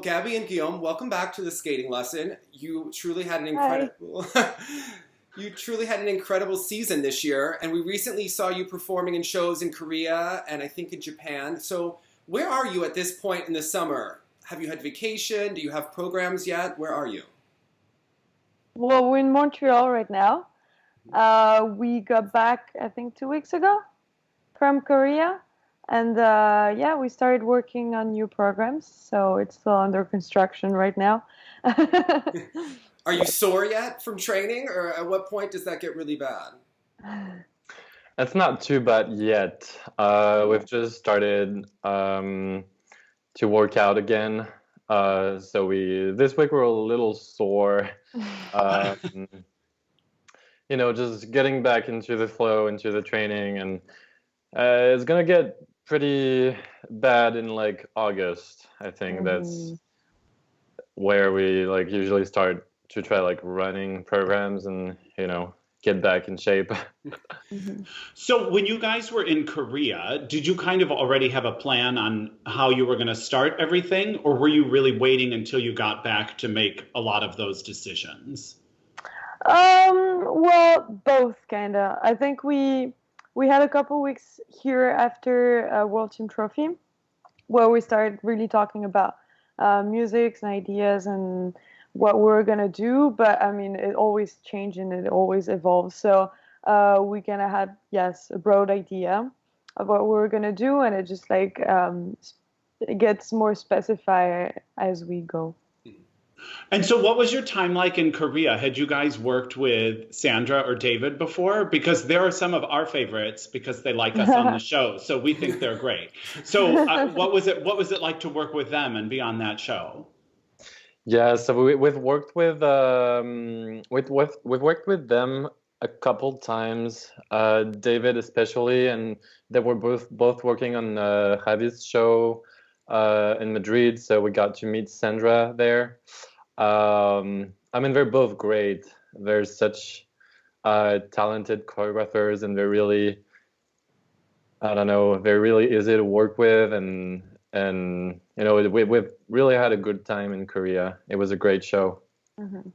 Gabby and Guillaume, welcome back to the skating lesson. You truly had an Hi. incredible you truly had an incredible season this year, and we recently saw you performing in shows in Korea and I think in Japan. So, where are you at this point in the summer? Have you had vacation? Do you have programs yet? Where are you? Well, we're in Montreal right now. We got back, I think, 2 weeks ago from Korea. And yeah, we started working on new programs. So it's still under construction right now. Are you sore yet from training, or at what point does that get really bad? It's not too bad yet. We've just started to work out again. So this week we're a little sore. Um, just getting back into the flow, into the training, and it's gonna get pretty bad in like August. I think that's where we like usually start to try like running programs and get back in shape. So when you guys were in Korea, did you kind of already have a plan on how you were going to start everything, or were you really waiting until you got back to make a lot of those decisions? Well, both kind of. I think we had a couple weeks here after World Team Trophy where we started really talking about music and ideas and what we're gonna do. But I mean, it always changes and it always evolves. So we kind of had, yes, a broad idea of what we were gonna do, and it just like it gets more specified as we go. And so what was your time like in Korea? Had you guys worked with Sandra or David before? Because there are some of our favorites because they like us on the show. So we think they're great. So what was it like to work with them and be on that show? Yeah, so we've worked with we've worked with them a couple times. David especially, and they were both working on Javi's show in Madrid. So we got to meet Sandra there. I mean, they're both great. They're such talented choreographers, and they're really, I don't know, they're really easy to work with, and we've really had a good time in Korea. It was a great show. Mm-hmm.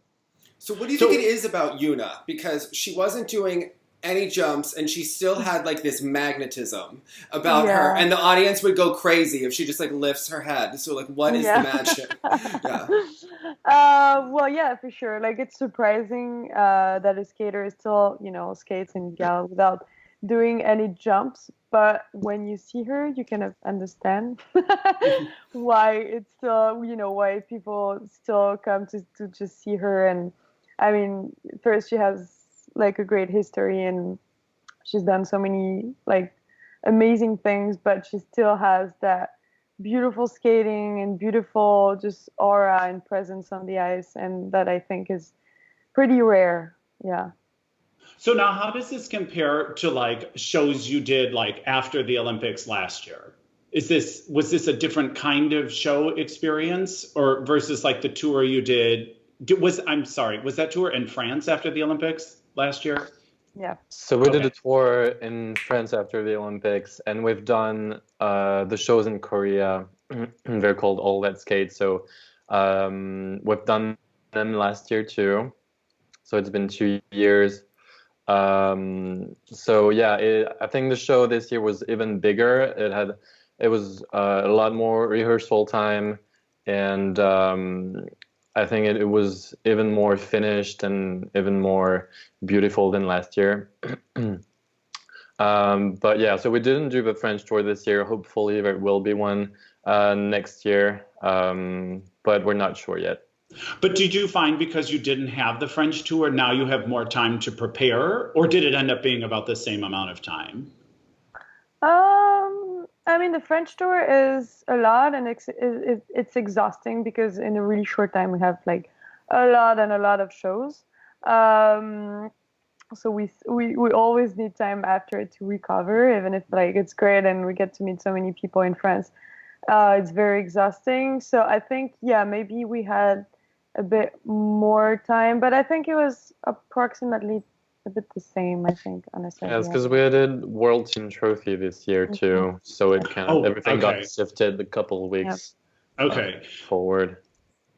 So what do you think it is about Yuna? Because she wasn't doing any jumps, and she still had like this magnetism about her, and the audience would go crazy if she just like lifts her head. So like, what is the magic? Well, yeah, for sure. Like, it's surprising that a skater still, skates in gal without doing any jumps. But when you see her, you kind of understand why it's still, why people still come to just see her. And I mean, first she has like a great history, and she's done so many like amazing things, but she still has that beautiful skating and beautiful just aura and presence on the ice, and that I think is pretty rare. Yeah. So now how does this compare to like shows you did like after the Olympics last year? Was this a different kind of show experience, or versus like the tour you did? Was that tour in France after the Olympics last year? Yeah. So we did a tour in France after the Olympics, and we've done the shows in Korea. They're called All That Skate. So we've done them last year too. So it's been 2 years. So yeah, I think the show this year was even bigger. It was a lot more rehearsal time, and I think it was even more finished and even more beautiful than last year. But yeah, so we didn't do the French tour this year. Hopefully there will be one next year, but we're not sure yet. But did you find because you didn't have the French tour, now you have more time to prepare, or did it end up being about the same amount of time? I mean, the French tour is a lot, and it's exhausting because in a really short time we have like a lot of shows. So we always need time after to recover, even if like it's great and we get to meet so many people in France. It's very exhausting. So I think, yeah, maybe we had a bit more time, but I think it was approximately a bit the same, I think, honestly. Yeah, it's because we did World Team Trophy this year too, so it kind of everything got shifted a couple of weeks. Okay. forward.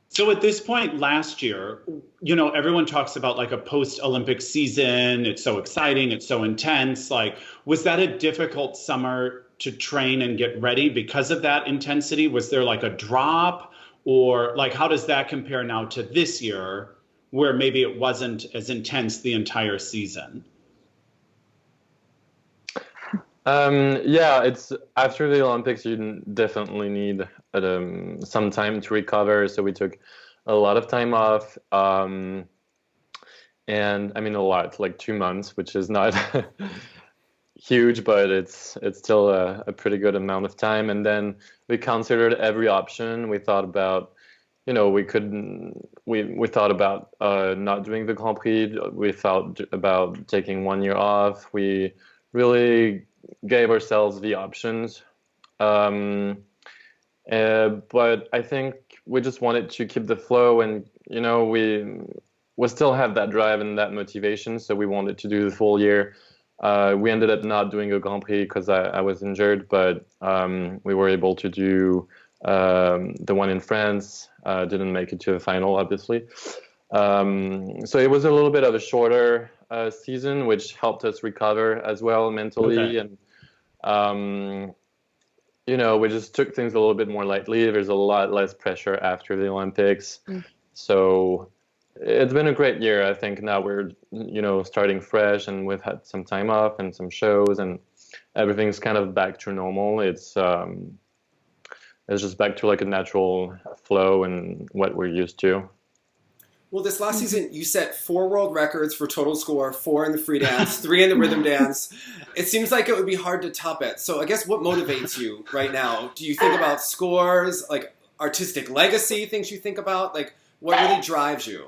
So at this point last year, you know, everyone talks about like a post-Olympic season. It's so exciting. It's so intense. Like, was that a difficult summer to train and get ready because of that intensity? Was there like a drop, or like how does that compare now to this year where maybe it wasn't as intense the entire season? Yeah, it's after the Olympics, you definitely need some time to recover. So we took a lot of time off, and I mean a lot, like 2 months, which is not huge, but it's still a pretty good amount of time. And then we considered every option. We thought about, you know, we thought about not doing the Grand Prix. We thought about taking 1 year off. We really gave ourselves the options. But I think we just wanted to keep the flow, and, you know, we still have that drive and that motivation. So we wanted to do the full year. We ended up not doing a Grand Prix because I was injured, but we were able to do the one in France. Didn't make it to the final, obviously. So it was a little bit of a shorter season, which helped us recover as well mentally. Okay. And, you know, we just took things a little bit more lightly. There's a lot less pressure after the Olympics. So it's been a great year. I think now we're, you know, starting fresh, and we've had some time off and some shows, and everything's kind of back to normal. It's just back to like a natural flow and what we're used to. Well, this last season, you set 4 world records for total score, 4 in the free dance, 3 in the rhythm dance. It seems like it would be hard to top it. So I guess what motivates you right now? Do you think about scores, like artistic legacy, things you think about? Like, what really drives you?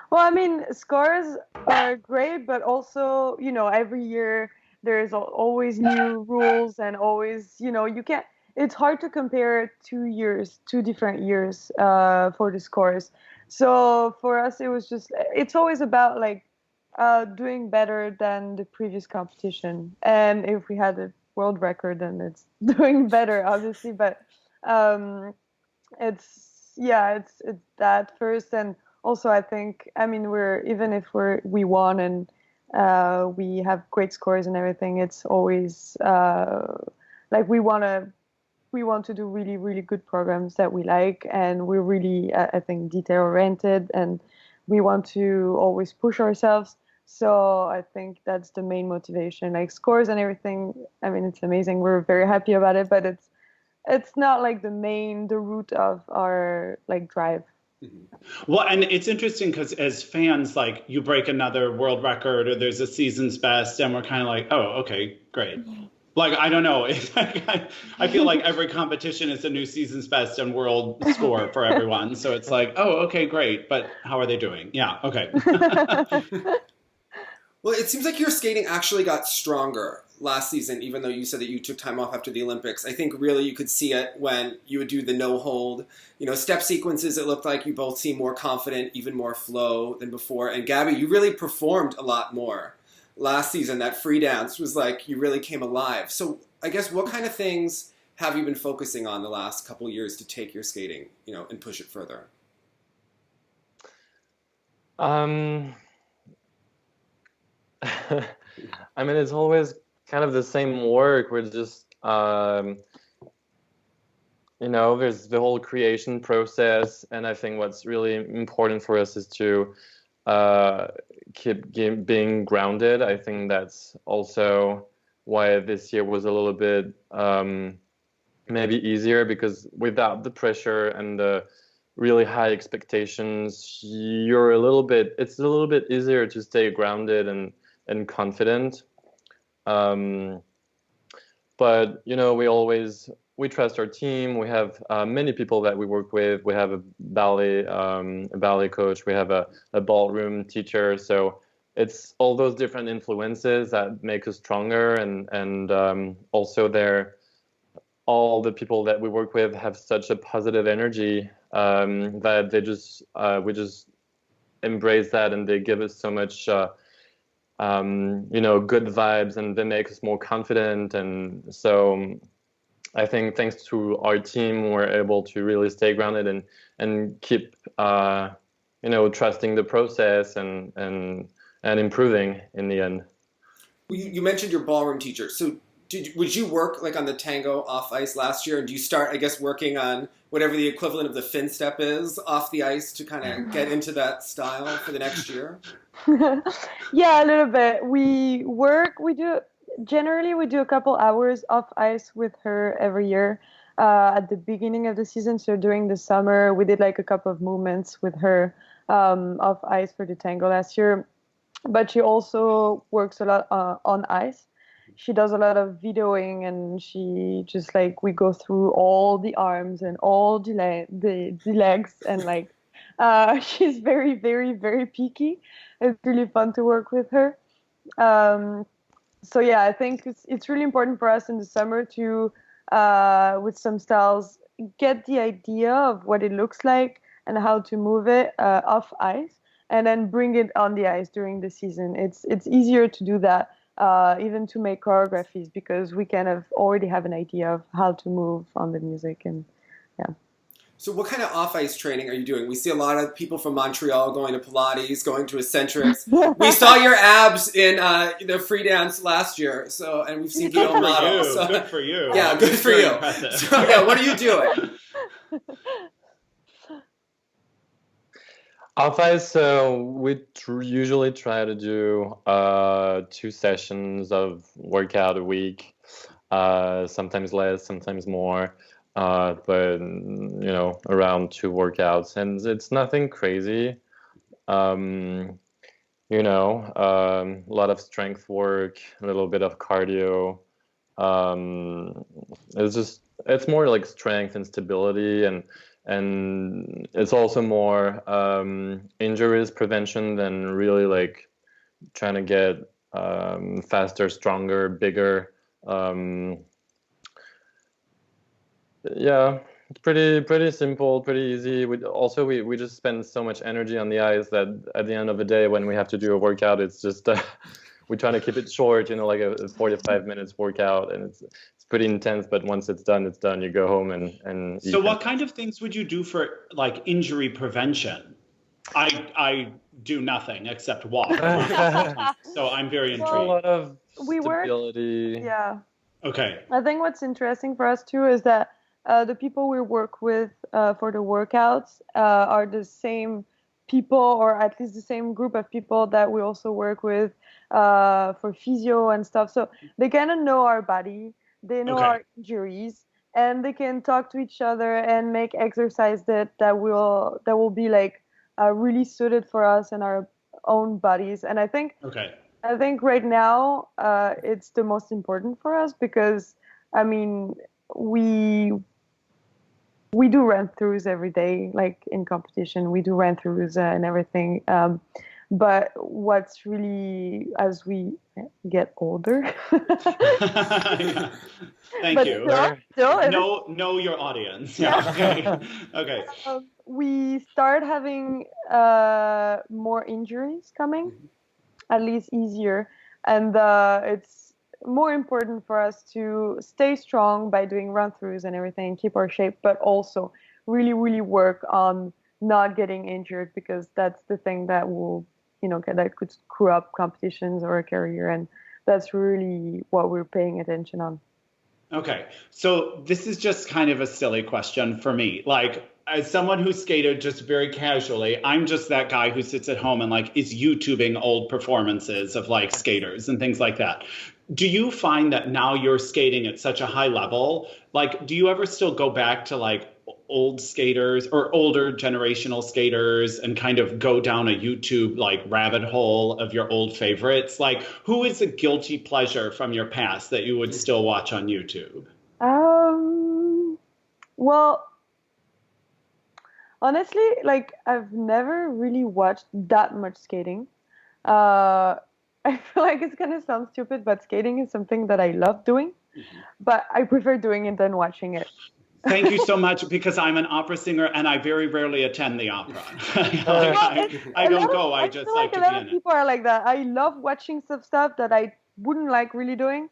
Well, I mean, scores are great, but also, you know, every year there's always new rules, and always, you know, you can't, it's hard to compare 2 different years for the scores. So for us, it was just, it's always about like doing better than the previous competition. And if we had a world record, then it's doing better, obviously. But it's that first. And also, I think, I mean, even if we won and we have great scores and everything, it's always like we want to do really, really good programs that we like, and we're really, I think, detail oriented, and we want to always push ourselves. So I think that's the main motivation. Like scores and everything, I mean, it's amazing. We're very happy about it, but it's not like the root of our like drive. Well, and it's interesting because as fans, like you break another world record or there's a season's best, and we're kind of like, oh, okay, great. Like, I don't know. I feel like every competition is a new season's best and world score for everyone. So it's like, oh, okay, great. But how are they doing? Yeah, okay. Well, it seems like your skating actually got stronger last season, even though you said that you took time off after the Olympics. I think really you could see it when you would do the no hold, you know, step sequences. It looked like you both seemed more confident, even more flow than before. And Gabby, you really performed a lot more last season. That free dance was like you really came alive. So I guess what kind of things have you been focusing on the last couple of years to take your skating, you know, and push it further? I mean, it's always kind of the same work. We're just, you know, there's the whole creation process. And I think what's really important for us is to keep being grounded. I think that's also why this year was a little bit maybe easier, because without the pressure and the really high expectations, it's a little bit easier to stay grounded and confident. But, you know, we trust our team. We have many people that we work with. We have a ballet coach. We have a ballroom teacher. So it's all those different influences that make us stronger. And also all the people that we work with have such a positive energy that we just embrace that, and they give us so much you know, good vibes, and they make us more confident. And so I think thanks to our team, we're able to really stay grounded and keep trusting the process and improving in the end. You mentioned your ballroom teacher. So would you work like on the tango off ice last year? And do you start, I guess, working on whatever the equivalent of the fin step is off the ice to kind of get into that style for the next year? Yeah, a little bit. Generally we do a couple hours off ice with her every year at the beginning of the season. So during the summer, we did like a couple of movements with her off ice for the tango last year. But she also works a lot on ice. She does a lot of videoing, and she just like we go through all the arms and all the legs, and like she's very, very, very picky. It's really fun to work with her. So yeah, I think it's really important for us in the summer to with some styles get the idea of what it looks like and how to move it off ice, and then bring it on the ice during the season. It's easier to do that, even to make choreographies, because we kind of already have an idea of how to move on the music. And yeah. So what kind of off-ice training are you doing? We see a lot of people from Montreal going to Pilates, going to eccentrics. We saw your abs in the free dance last year, and we've seen Guillaume model. So, good for you. Yeah, good for you. So, yeah, what are you doing? Off ice, we usually try to do 2 sessions of workout a week, sometimes less, sometimes more, but around 2 workouts, and it's nothing crazy. A lot of strength work, a little bit of cardio. It's more like strength and stability, and it's also more injuries prevention than really like trying to get faster, stronger, bigger. Yeah, it's pretty simple, pretty easy. We just spend so much energy on the ice that at the end of the day, when we have to do a workout, it's just we try to keep it short, like a 45 minutes workout, and it's pretty intense. But once it's done, it's done. You go home and So what kind of things would you do for like injury prevention? I do nothing except walk. So I'm very intrigued. A lot of We work. stability. Yeah. Okay. I think what's interesting for us too is that the people we work with for the workouts are the same people, or at least the same group of people that we also work with for physio and stuff. So they kind of know our body, they know our injuries, and they can talk to each other and make exercise that will be like really suited for us and our own bodies. And I think right now it's the most important for us, because I mean we do run-throughs every day, like in competition. We do run-throughs and everything. But what's really, as we get older... Thank you. Still, know your audience. Yeah. Okay. We start having more injuries coming, at least easier. And it's more important for us to stay strong by doing run-throughs and everything, keep our shape, but also really, really work on not getting injured, because that's the thing that will, that could screw up competitions or a career, and that's really what we're paying attention on. Okay, so this is just kind of a silly question for me. Like, as someone who skated just very casually, I'm just that guy who sits at home and like is YouTubing old performances of like skaters and things like that. Do you find that now you're skating at such a high level? Like, do you ever still go back to like old skaters or older generational skaters and kind of go down a YouTube like rabbit hole of your old favorites? Like, who is a guilty pleasure from your past that you would still watch on YouTube? Well, honestly, like I've never really watched that much skating. I feel like it's gonna sound stupid, but skating is something that I love doing, but I prefer doing it than watching it. Thank you so much, because I'm an opera singer and I very rarely attend the opera. I don't go. I just like to be in it. A lot of people are like that. I love watching some stuff that I wouldn't like really doing,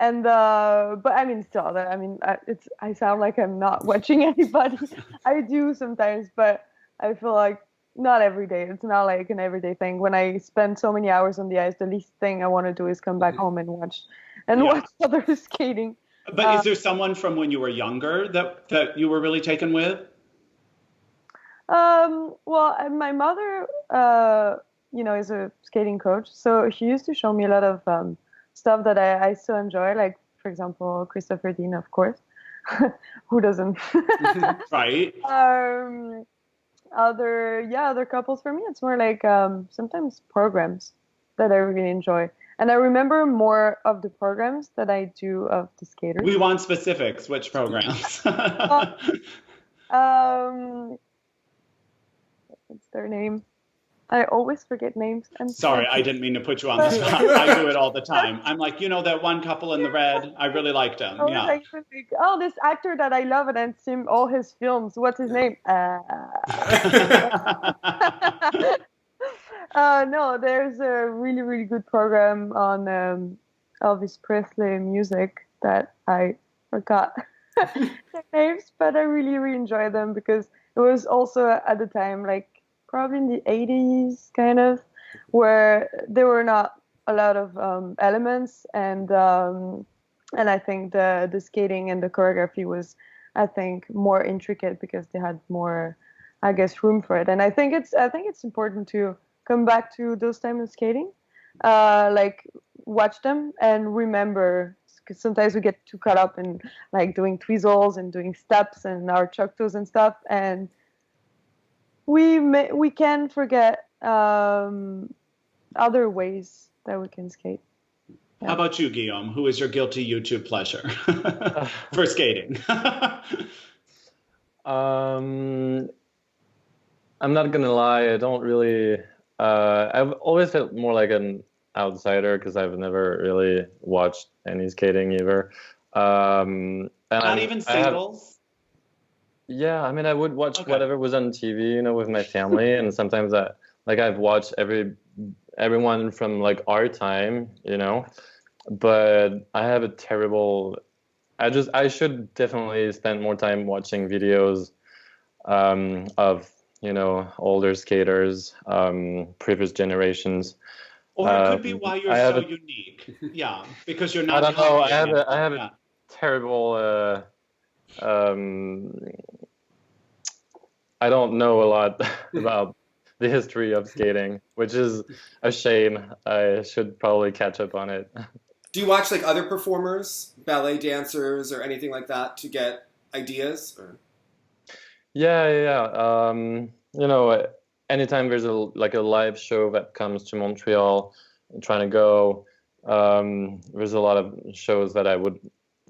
And but I mean, still, I sound like I'm not watching anybody. I do sometimes, but I feel like not every day. It's not like an everyday thing. When I spend so many hours on the ice, the least thing I want to do is come back home and watch others skating. But is there someone from when you were younger that you were really taken with? Well, my mother, is a skating coach, so she used to show me a lot of stuff that I still enjoy, like, for example, Christopher Dean, of course. Who doesn't? Right. Other couples. For me, it's more like sometimes programs that I really enjoy. And I remember more of the programs that I do of the skaters. We want specifics. Which programs? What's their name? I always forget names. Sorry, I didn't mean to put you on the spot. I do it all the time. I'm like, that one couple in the red? I really liked him. Yeah. This actor that I love and I've seen all his films. What's his name? No, there's a really, really good program on Elvis Presley music that I forgot their names, but I really, really enjoy them because it was also at the time, like probably in the 80s, kind of, where there were not a lot of elements, and I think the skating and the choreography was, I think, more intricate because they had more, I guess, room for it. And I think it's important to come back to those times of skating, like watch them and remember. Because sometimes we get too caught up in like doing twizzles and doing steps and our chuck toes and stuff, and we can forget other ways that we can skate. Yeah. How about you, Guillaume? Who is your guilty YouTube pleasure for skating? I'm not gonna lie, I don't really. I've always felt more like an outsider because I've never really watched any skating either. Not even singles? Yeah, I mean, I would watch whatever was on TV, with my family, and sometimes I've watched everyone from like our time, but I have a terrible. I should definitely spend more time watching videos of older skaters, previous generations. Or it could be why you're so unique. Yeah, because you're not. I don't know. I have a terrible. I don't know a lot about the history of skating, which is a shame. I should probably catch up on it. Do you watch like other performers, ballet dancers, or anything like that to get ideas? Or? Yeah. Anytime there's a live show that comes to Montreal, I'm trying to go. There's a lot of shows that I would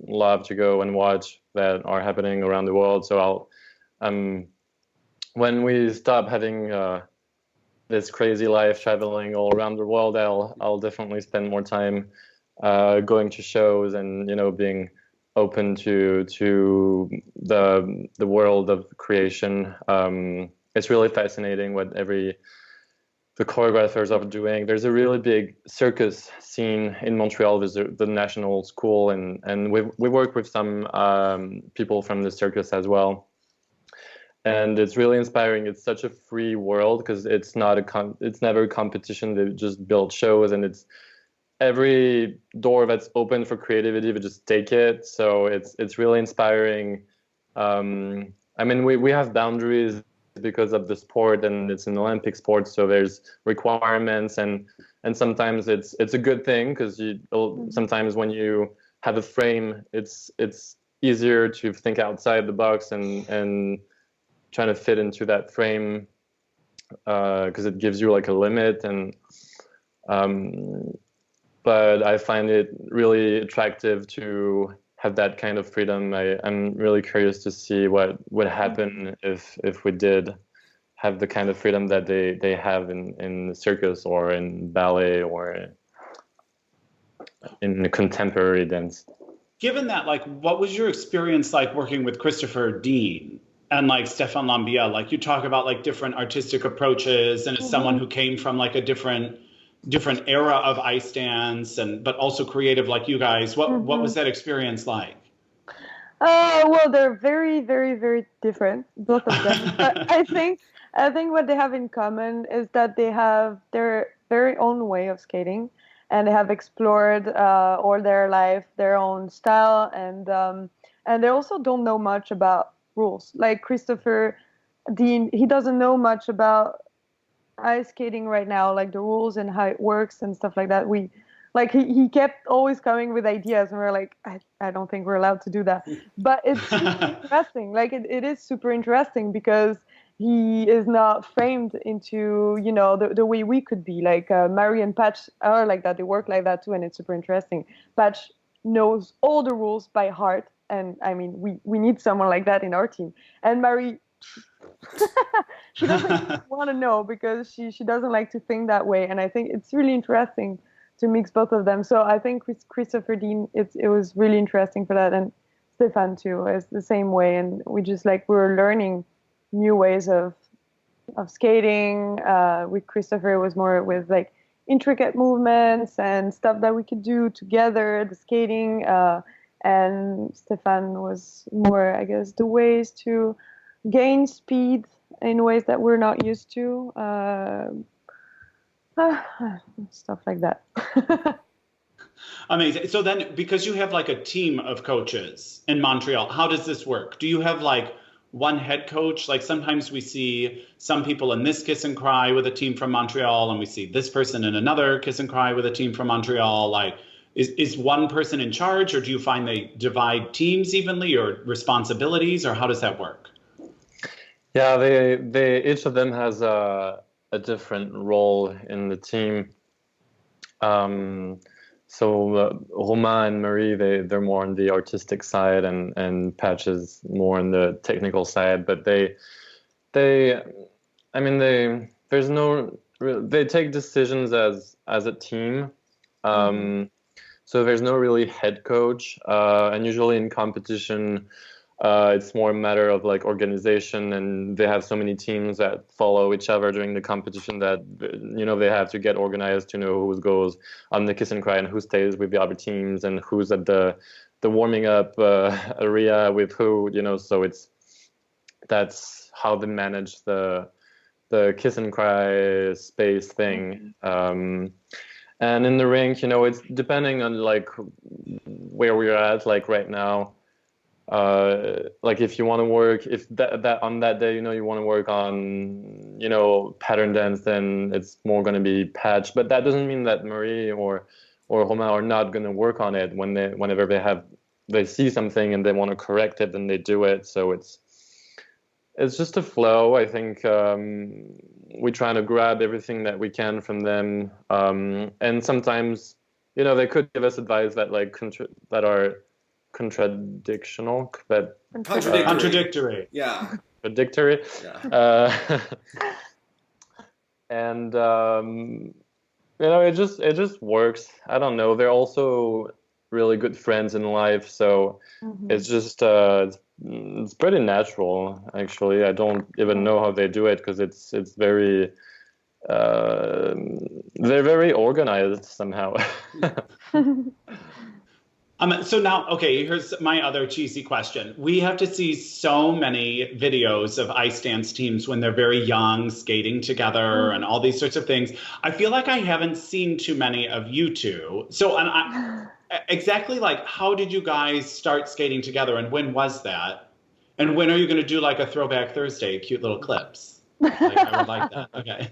love to go and watch that are happening around the world. So when we stop having this crazy life traveling all around the world, I'll definitely spend more time going to shows and being open to the world of creation. It's really fascinating what the choreographers are doing. There's a really big circus scene in Montreal. There's the National School, and we work with some people from the circus as well. And it's really inspiring. It's such a free world because it's never a competition. They just build shows, and it's every door that's open for creativity, we just take it. So it's really inspiring. We have boundaries because of the sport, and it's an Olympic sport, so there's requirements, and sometimes it's a good thing because sometimes when you have a frame, it's easier to think outside the box and trying to fit into that frame because it gives you like a limit, and but I find it really attractive to have that kind of freedom. I'm really curious to see what would happen if we did have the kind of freedom that they have in the circus or in ballet or in contemporary dance. Given that, what was your experience like working with Christopher Dean and Stéphane Lambiel? You talk about different artistic approaches, and as someone who came from a different different era of ice dance, and but also creative like you guys. What was that experience like? Well, they're very, very, very different, both of them. But I think what they have in common is that they have their very own way of skating, and they have explored all their life their own style, and they also don't know much about rules. Like Christopher Dean, he doesn't know much about ice skating right now, like the rules and how it works and stuff like that. He kept always coming with ideas, and we're like, I don't think we're allowed to do that. But it's super interesting. Like it is super interesting because he is not framed into, the way we could be. Like Mary and Patch are like that. They work like that too, and it's super interesting. Patch knows all the rules by heart, and I mean, we need someone like that in our team. And Mary, she doesn't want to know because she doesn't like to think that way. And I think it's really interesting to mix both of them. So I think with Christopher Dean, it was really interesting for that. And Stefan too is the same way. And we just we're learning new ways of skating. With Christopher, it was more with intricate movements and stuff that we could do together, the skating. And Stefan was more, I guess, the ways to gain speed in ways that we're not used to. Stuff like that. Amazing. So then, because you have a team of coaches in Montreal, how does this work? Do you have one head coach? Sometimes we see some people in this Kiss and Cry with a team from Montreal, and we see this person in another Kiss and Cry with a team from Montreal. Is one person in charge, or do you find they divide teams evenly or responsibilities, or how does that work? Yeah, they each of them has a different role in the team. So Romain and Marie, they're more on the artistic side, and Patch is more on the technical side. But they take decisions as a team. So there's no really head coach, and usually in competition, it's more a matter of organization, and they have so many teams that follow each other during the competition that they have to get organized to know who goes on the Kiss and Cry and who stays with the other teams and who's at the warming up area with who. So that's how they manage the Kiss and Cry space thing. And in the rink, it's depending on where we're at. Right now. If you want to work, if that on that day, you want to work on, pattern dance, then it's more going to be Patch. But that doesn't mean that Marie or Romain are not going to work on it whenever they see something and they want to correct it, then they do it. So it's just a flow. I think we try to grab everything that we can from them, and sometimes, they could give us advice that that are contradictional, contradictory. Yeah. Contradictory. Yeah. And it just works. I don't know. They're also really good friends in life, so it's just it's pretty natural. Actually, I don't even know how they do it because it's very they're very organized somehow. So now, okay, here's my other cheesy question. We have to see so many videos of ice dance teams when they're very young, skating together and all these sorts of things. I feel like I haven't seen too many of you two. So exactly how did you guys start skating together, and when was that? And when are you going to do a Throwback Thursday, cute little clips? I would like that. Okay.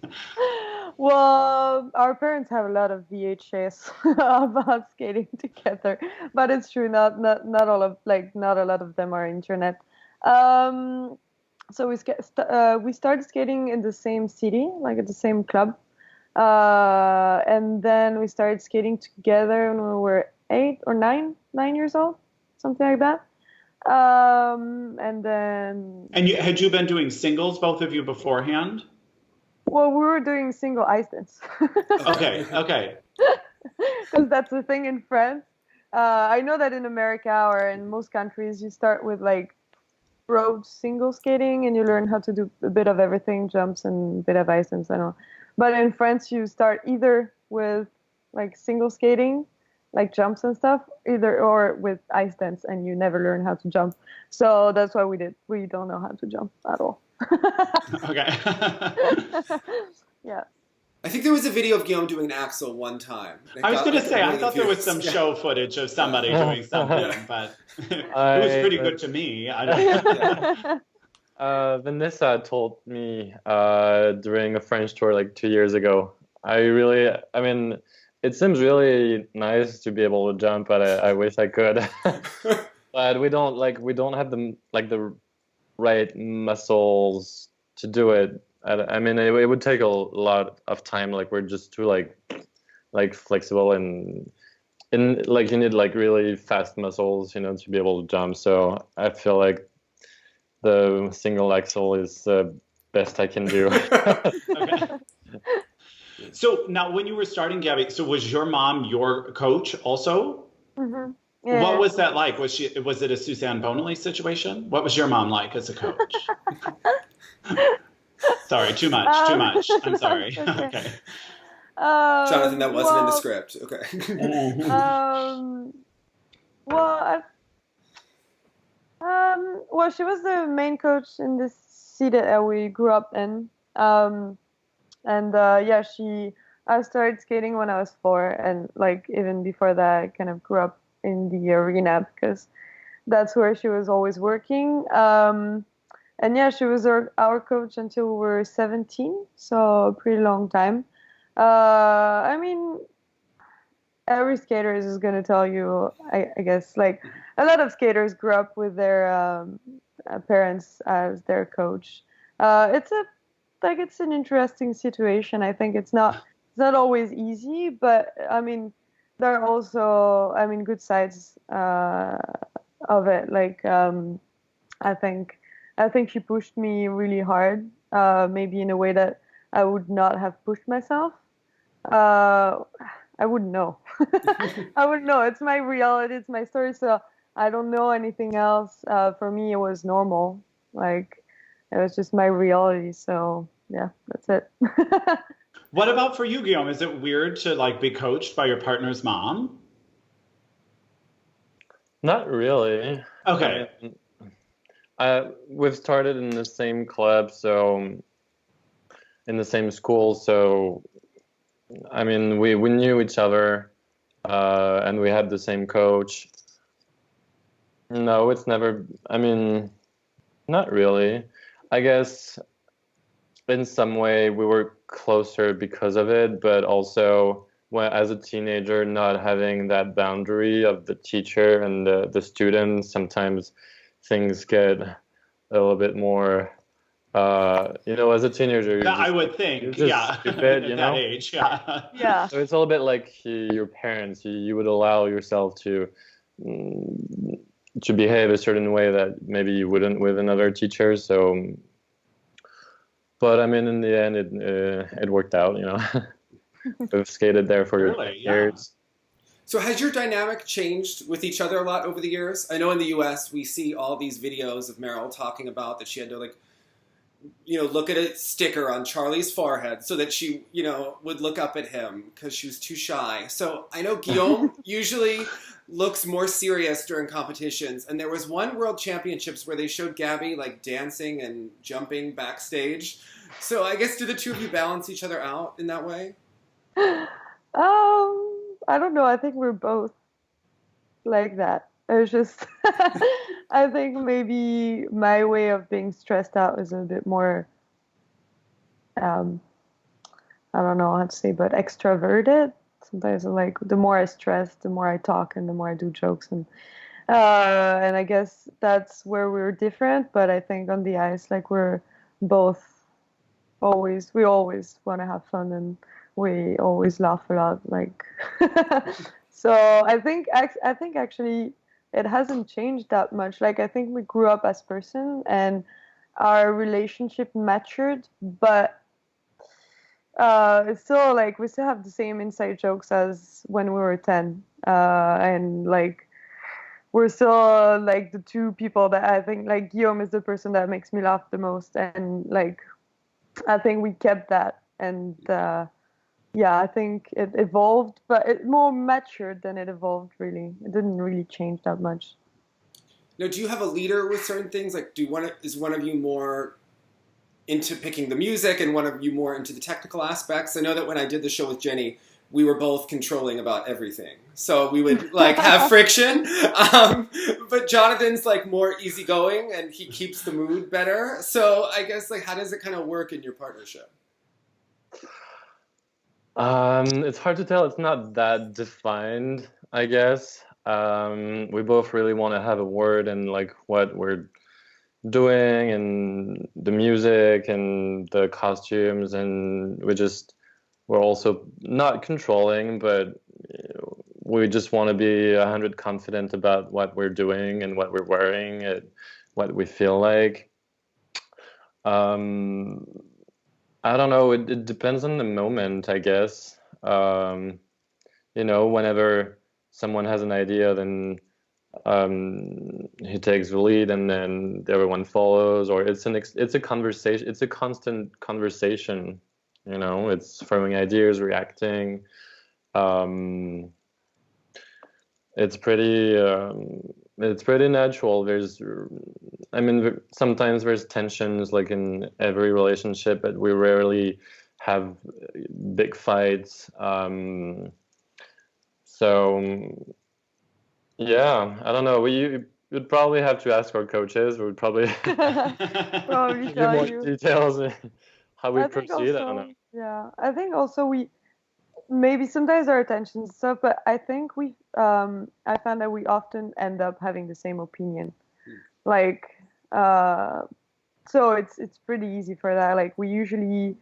Well, our parents have a lot of VHS about skating together, but it's true. Not all of not a lot of them are internet. So we started skating in the same city, at the same club, and then we started skating together when we were 8 or 9 years old, something like that. And then. And had you been doing singles, both of you, beforehand? Well, we were doing single ice dance. Okay. Because that's the thing in France. I know that in America or in most countries, you start with road single skating, and you learn how to do a bit of everything, jumps and a bit of ice dance and all. But in France, you start either with like single skating, like jumps and stuff, either or with ice dance, and you never learn how to jump. So that's why we don't know how to jump at all. Okay. Yeah. I think there was a video of Guillaume doing an axel one time. I was going to say, I really thought there was some confused. show footage of somebody doing something, but it was pretty good to me. I don't Vanessa told me during a French tour like 2 years ago. I mean, it seems really nice to be able to jump, but I wish I could. But we don't have the right muscles to do it. I mean, it would take a lot of time. Like we're just too like flexible and like you need like really fast muscles, you know, to be able to jump. So I feel like the single axel is the best I can do. Okay. So now, when you were starting, Gabby, so was your mom your coach also? Mm-hmm. Yeah. What was that like? Was it a Suzanne Bonelli situation? What was your mom like as a coach? Sorry, too much. I'm sorry. Okay. Jonathan, that wasn't in the script. Okay. Well, well, she was the main coach in this city that we grew up in. Yeah, I started skating when I was 4, and like even before that, I kind of grew up in the arena because that's where she was always working. And yeah, she was our coach until we were 17, so a pretty long time. I mean, every skater is going to tell you, I guess, like a lot of skaters grew up with their parents as their coach. It's an interesting situation. I think it's not always easy, but I mean, there are also, I mean, good sides of it. Like, I think she pushed me really hard, maybe in a way that I would not have pushed myself. I wouldn't know. I wouldn't know. It's my reality. It's my story. So I don't know anything else. For me, it was normal. Like, it was just my reality. So yeah, that's it. What about for you, Guillaume? Is it weird to like be coached by your partner's mom? Not really. Okay. I mean, we've started in the same club, so in the same school. So, I mean, we knew each other, and we had the same coach. No, it's never. I mean, not really. I guess in some way we were closer because of it, but also when, as a teenager, not having that boundary of the teacher and the student, sometimes things get a little bit more, you know, as a teenager. I would think, yeah, stupid, you at know? that age, yeah. Yeah. So it's a little bit like your parents. You would allow yourself to behave a certain way that maybe you wouldn't with another teacher. So, but I mean, in the end, it worked out. You know, we've skated there for Really, years. So has your dynamic changed with each other a lot over the years? I know in the U.S. we see all these videos of Meryl talking about that she had to like, you know, look at a sticker on Charlie's forehead so that she, you know, would look up at him because she was too shy. So I know Guillaume usually looks more serious during competitions. And there was one World Championships where they showed Gabby like dancing and jumping backstage. So I guess do the two of you balance each other out in that way? I don't know. I think we're both like that. It's just, I think maybe my way of being stressed out is a bit more, I don't know how to say, but extroverted. Sometimes like the more I stress, the more I talk and the more I do jokes. And I guess that's where we're different. But I think on the ice, like we're both we always want to have fun and we always laugh a lot. Like, so I think actually it hasn't changed that much. Like, I think we grew up as person and our relationship matured, but it's still like we still have the same inside jokes as when we were 10, and like we're still like the two people that I think like Guillaume is the person that makes me laugh the most, and like I think we kept that, and yeah, I think it evolved, but it more matured than it evolved. Really, it didn't really change that much. Now, do you have a leader with certain things? Like, is one of you more into picking the music and one of you more into the technical aspects? I know that when I did the show with Jenny, we were both controlling about everything. So we would like have friction. But Jonathan's like more easygoing and he keeps the mood better. So I guess like how does it kind of work in your partnership? It's hard to tell. It's not that defined, I guess. We both really want to have a word in like what we're doing and the music and the costumes, and we're also not controlling, but we just want to be 100 confident about what we're doing and what we're wearing and what we feel like. I don't know. It depends on the moment, I guess. Whenever someone has an idea, then he takes the lead, and then everyone follows. Or it's a conversation. It's a constant conversation. It's throwing ideas, reacting. It's pretty. It's pretty natural. Sometimes there's tensions like in every relationship, but we rarely have big fights. So yeah, I don't know. You'd probably have to ask our coaches. We would probably Probably give you tell more you. details in how we I think proceed. I don't also, know. yeah, I think also we maybe sometimes our attention stuff, but I think I found that we often end up having the same opinion. Like, so it's pretty easy for that. Like, we usually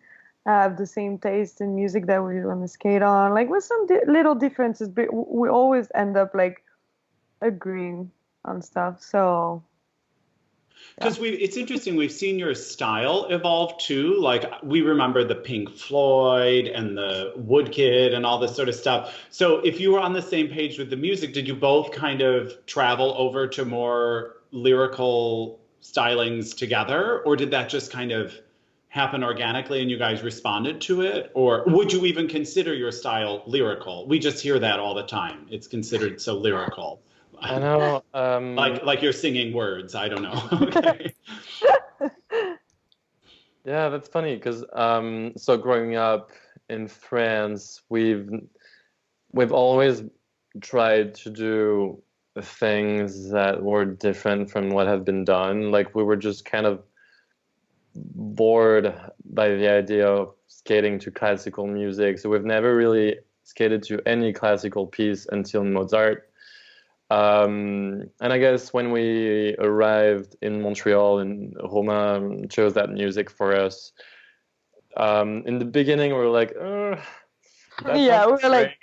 have the same taste in music that we want to skate on, like with some little differences, but we always end up like agreeing on stuff. So Because it's interesting, we've seen your style evolve too. Like we remember the Pink Floyd and the Woodkid and all this sort of stuff. So if you were on the same page with the music, did you both kind of travel over to more lyrical stylings together? Or did that just kind of happen organically and you guys responded to it? Or would you even consider your style lyrical? We just hear that all the time. It's considered so lyrical. I know. Like you're singing words. I don't know. Okay. Yeah, that's funny because so growing up in France, we've always tried to do things that were different from what have been done. Like we were just kind of bored by the idea of skating to classical music, so we've never really skated to any classical piece until Mozart. And I guess when we arrived in Montreal and Romain chose that music for us, in the beginning we were like, yeah, we were great. like,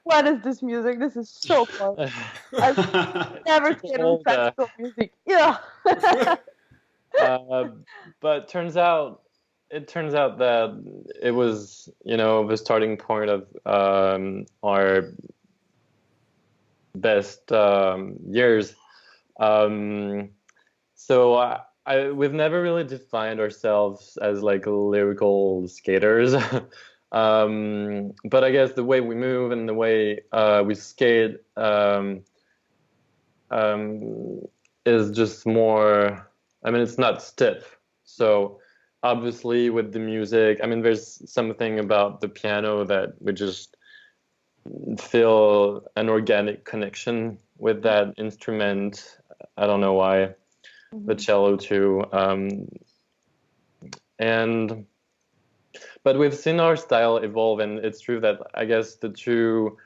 what is this music? This is so fun. I've never skated with classical music. Yeah. But it turns out that it was, the starting point of our best years. So we've never really defined ourselves as like lyrical skaters. But I guess the way we move and the way we skate is just more, it's not stiff. So obviously with the music, there's something about the piano that we just feel an organic connection with that instrument. I don't know why. The cello too. But we've seen our style evolve, and it's true that I guess the two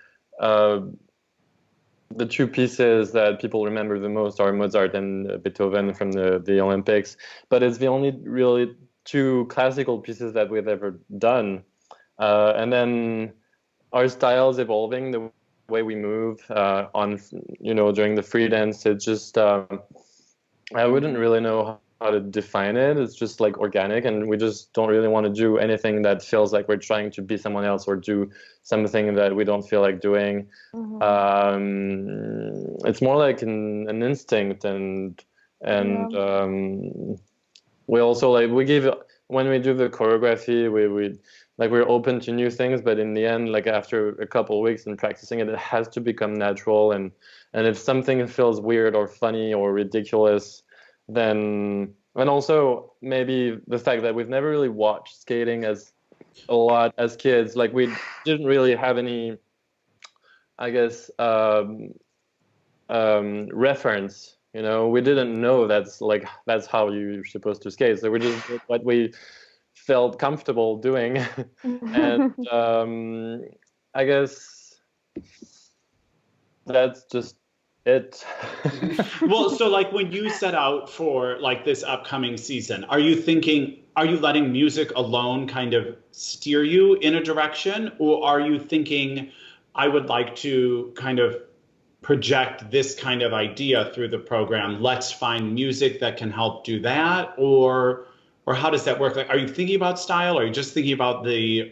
pieces that people remember the most are Mozart and Beethoven from the Olympics. But it's the only really two classical pieces that we've ever done. And then our style's evolving, the way we move during the free dance. It's just I wouldn't really know how to define it. It's just like organic, and we just don't really want to do anything that feels like we're trying to be someone else or do something that we don't feel like doing. It's more like an instinct, and we also like when we do the choreography, we like we're open to new things, but in the end, like after a couple of weeks and practicing it, it has to become natural. And if something feels weird or funny or ridiculous, then, and also maybe the fact that we've never really watched skating as a lot as kids, like we didn't really have any, I guess, reference. You know, we didn't know that's how you're supposed to skate. So we just did what we felt comfortable doing, and I guess that's just it. Well, so like when you set out for like this upcoming season, are you letting music alone kind of steer you in a direction, or are you thinking, I would like to kind of project this kind of idea through the program, let's find music that can help do that? Or how does that work? Like, are you thinking about style? Are you just thinking about the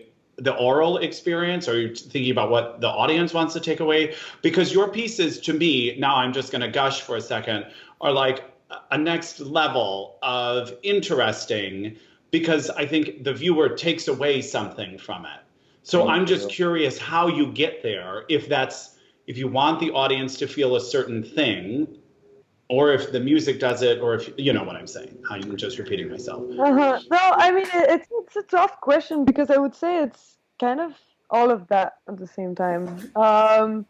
oral experience? Or are you thinking about what the audience wants to take away? Because your pieces, to me, now I'm just going to gush for a second, are like a next level of interesting, because I think the viewer takes away something from it. So I'm just curious how you get there, if you want the audience to feel a certain thing, or if the music does it, or if you know what I'm saying. I'm just repeating myself. No, I mean it's a tough question, because I would say it's kind of all of that at the same time.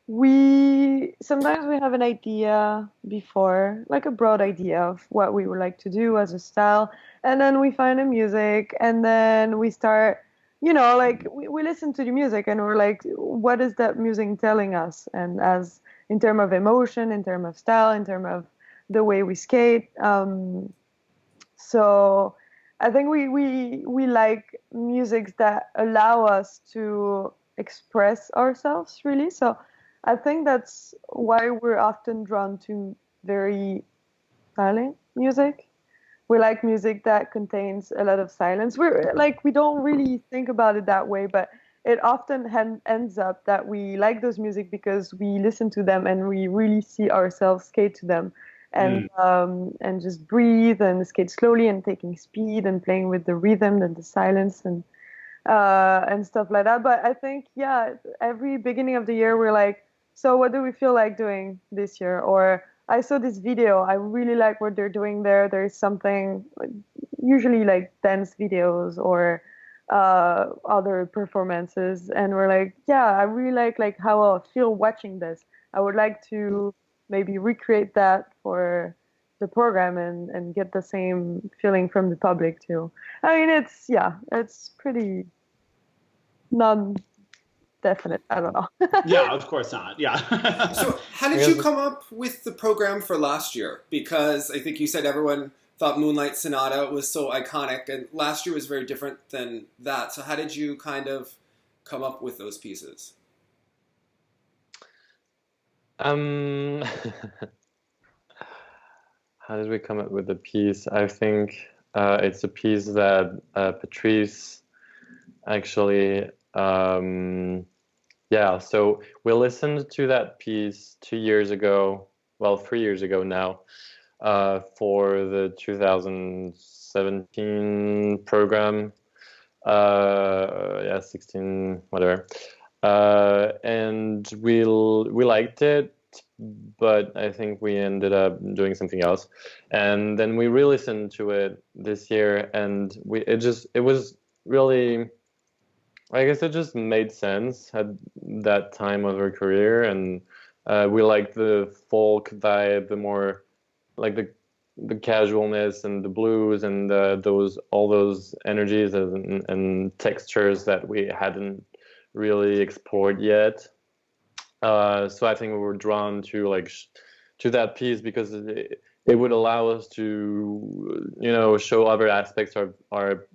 We sometimes we have an idea before, like a broad idea of what we would like to do as a style, and then we find the music, and then we start, like we listen to the music, and we're like, what is that music telling us? And as in terms of emotion, in terms of style, in terms of the way we skate. So I think we like music that allow us to express ourselves, really. So I think that's why we're often drawn to very silent music. We like music that contains a lot of silence. We don't really think about it that way, but it often ends up that we like those music because we listen to them and we really see ourselves skate to them, and just breathe and skate slowly and taking speed and playing with the rhythm and the silence and stuff like that. But I think, yeah, every beginning of the year we're like, so what do we feel like doing this year? Or I saw this video, I really like what they're doing there. There's something, usually like dance videos or other performances, and we're like, yeah, I really like how I feel watching this. I would like to maybe recreate that for the program and get the same feeling from the public too. I mean, it's pretty non-definite. I don't know. Yeah, of course not. Yeah. So how did you come up with the program for last year? Because I think you said everyone thought Moonlight Sonata was so iconic, and last year was very different than that. So how did you kind of come up with those pieces? How did we come up with the piece? I think it's a piece that Patrice actually, so we listened to that piece 2 years ago, 3 years ago now, for the 2017 program, 16, whatever. And we liked it, but I think we ended up doing something else. And then we re-listened to it this year, and it was really, I guess it just made sense at that time of our career. And we liked the folk vibe, the more like the casualness and the blues and all those energies and textures that we hadn't really explored yet. So I think we were drawn to to that piece because it would allow us to, show other aspects of our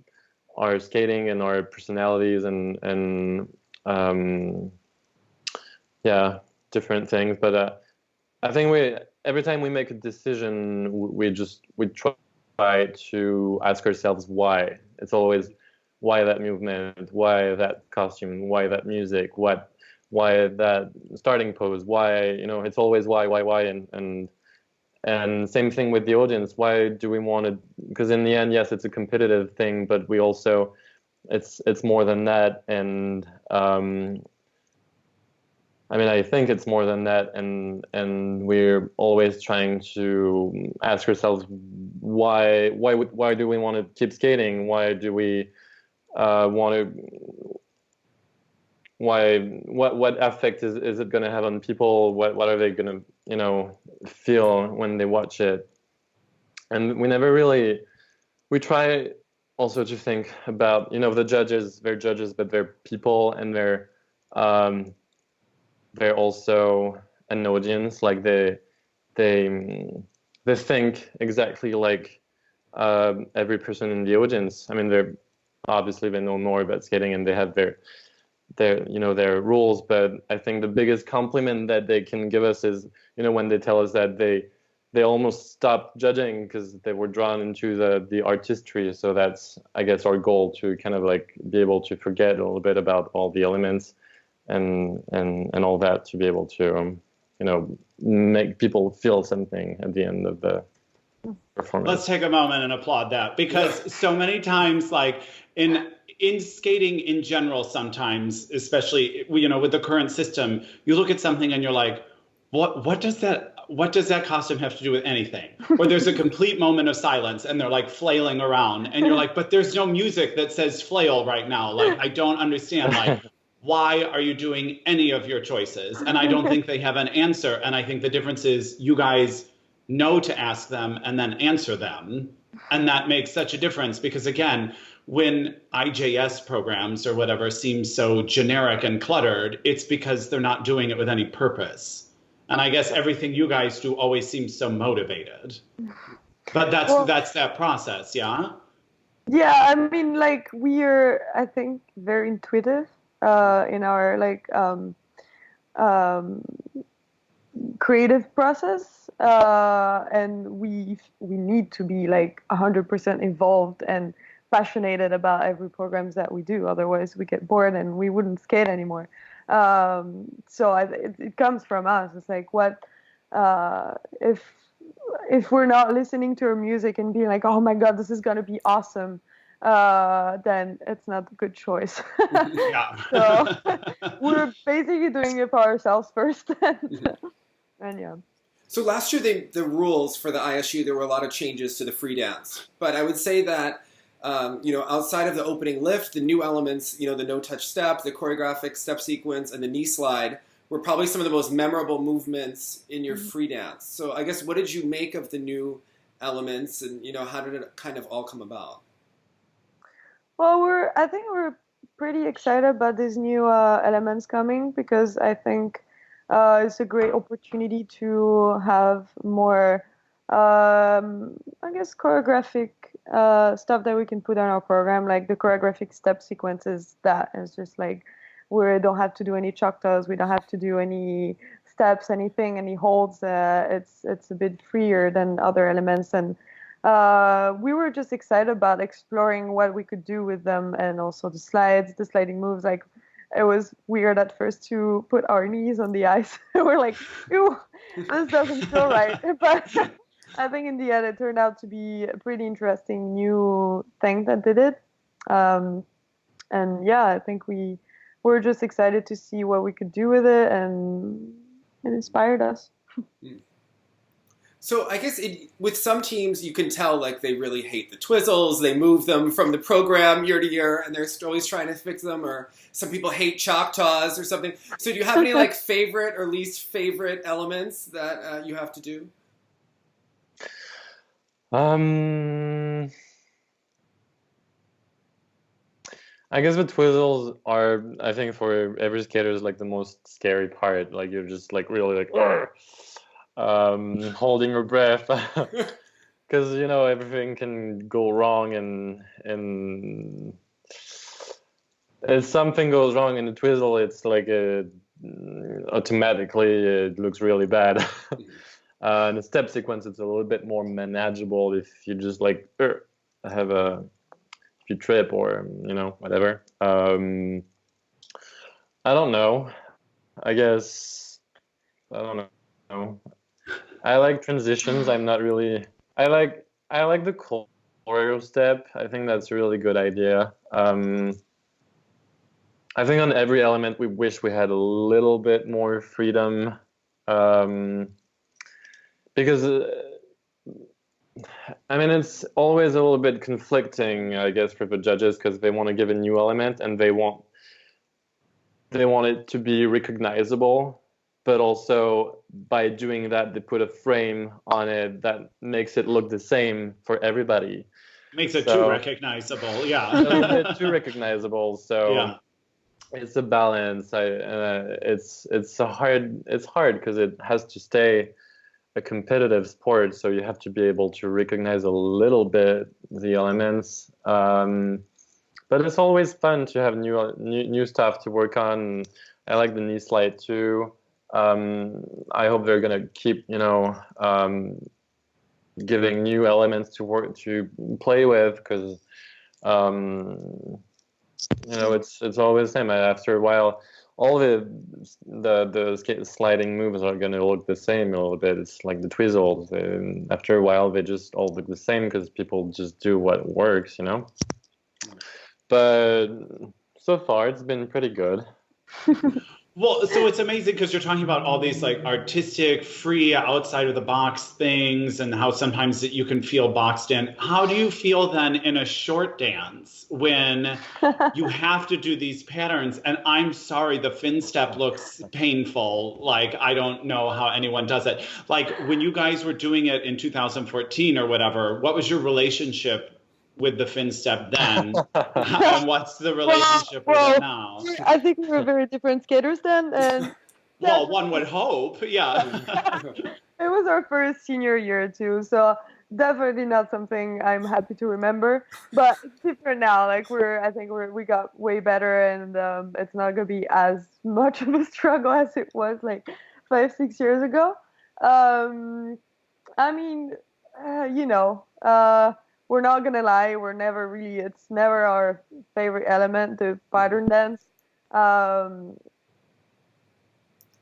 skating and our personalities and different things. But I think every time we make a decision, we try to ask ourselves why. It's always why that movement, why that costume, why that music, why that starting pose, why, it's always why, and same thing with the audience. Why do we want to? Because in the end, yes, it's a competitive thing, but we also it's more than that, and I mean, I think it's more than that, and we're always trying to ask ourselves why do we want to keep skating? Why do we want to? Why what effect is it going to have on people? What are they going to feel when they watch it? And we never really we try also to think about the judges. They're judges, but they're people, and they're also an audience. Like they think exactly like every person in the audience. I mean, they're obviously they know more about skating and they have their rules. But I think the biggest compliment that they can give us is when they tell us that they almost stopped judging because they were drawn into the artistry. So that's, I guess, our goal, to kind of like be able to forget a little bit about all the elements and all that, to be able to make people feel something at the end of the performance. Let's take a moment and applaud that, because so many times, like in skating in general, sometimes, especially with the current system, you look at something and you're like, what does that costume have to do with anything? Or there's a complete moment of silence and they're like flailing around and you're like, but there's no music that says flail right now. Like, I don't understand. Like, why are you doing any of your choices? And I don't think they have an answer. And I think the difference is you guys know to ask them and then answer them. And that makes such a difference, because again, when IJS programs or whatever seem so generic and cluttered, it's because they're not doing it with any purpose. And I guess everything you guys do always seems so motivated. But that's that process, yeah? Yeah, I mean, like, we're, I think, very intuitive in our creative process, and we need to be like 100% involved and passionate about every programs that we do. Otherwise, we get bored and we wouldn't skate anymore. So it comes from us. It's like, what if we're not listening to our music and being like, oh my God, this is gonna be awesome, then it's not a good choice. Yeah. So we're basically doing it for ourselves first, and yeah. So last year, the rules for the ISU, there were a lot of changes to the free dance, but I would say that outside of the opening lift, the new elements, the no-touch step, the choreographic step sequence, and the knee slide were probably some of the most memorable movements in your free dance. So I guess, what did you make of the new elements, and how did it kind of all come about? Well, I think we're pretty excited about these new elements coming, because I think it's a great opportunity to have more, I guess, choreographic stuff that we can put on our program, like the choreographic step sequences. That is just like, we don't have to do any choctaws, we don't have to do any steps, anything, any holds. It's a bit freer than other elements, and we were just excited about exploring what we could do with them, and also the sliding moves. Like, it was weird at first to put our knees on the ice. We're like, ew, this doesn't feel right. But I think in the end, it turned out to be a pretty interesting new thing that did it. And yeah, I think we were just excited to see what we could do with it, and it inspired us. So I guess with some teams, you can tell like they really hate the twizzles. They move them from the program year to year, and they're always trying to fix them. Or some people hate choctaws or something. So do you have any like favorite or least favorite elements that you have to do? I guess the twizzles are, I think, for every skater, is like the most scary part. Like, you're just like really like holding your breath, because everything can go wrong, and if something goes wrong in the twizzle, it's like automatically it looks really bad. And the step sequence, it's a little bit more manageable if you just like if you trip or whatever. I don't know. I guess I don't know. I like transitions. I'm not really. I like the choreo step. I think that's a really good idea. I think on every element we wish we had a little bit more freedom, because I mean it's always a little bit conflicting, I guess, for the judges, because they want to give a new element and they want it to be recognizable, but also by doing that they put a frame on it that makes it look the same for everybody. Makes it too recognizable, yeah. A little bit too recognizable, so yeah. It's a balance. It's hard because it has to stay a competitive sport, so you have to be able to recognize a little bit the elements. But it's always fun to have new stuff to work on. I like the knee slide too. I hope they're gonna keep, giving new elements to play with, because it's always the same. After a while, all the sliding moves are going to look the same a little bit. It's like the twizzles. And after a while, they just all look the same because people just do what works, But so far, it's been pretty good. Well, so it's amazing because you're talking about all these like artistic, free, outside of the box things, and how sometimes you can feel boxed in. How do you feel then in a short dance when you have to do these patterns? And I'm sorry, the fin step looks painful. Like, I don't know how anyone does it. Like, when you guys were doing it in 2014 or whatever, what was your relationship with the fin step then, and what's the relationship with it now? I think we were very different skaters then, and well, one would hope, yeah. It was our first senior year too, so definitely not something I'm happy to remember. But it's different now. Like I think we got way better, and it's not gonna be as much of a struggle as it was like 5-6 years ago. I mean, we're not gonna lie, it's never our favorite element, the pattern dance.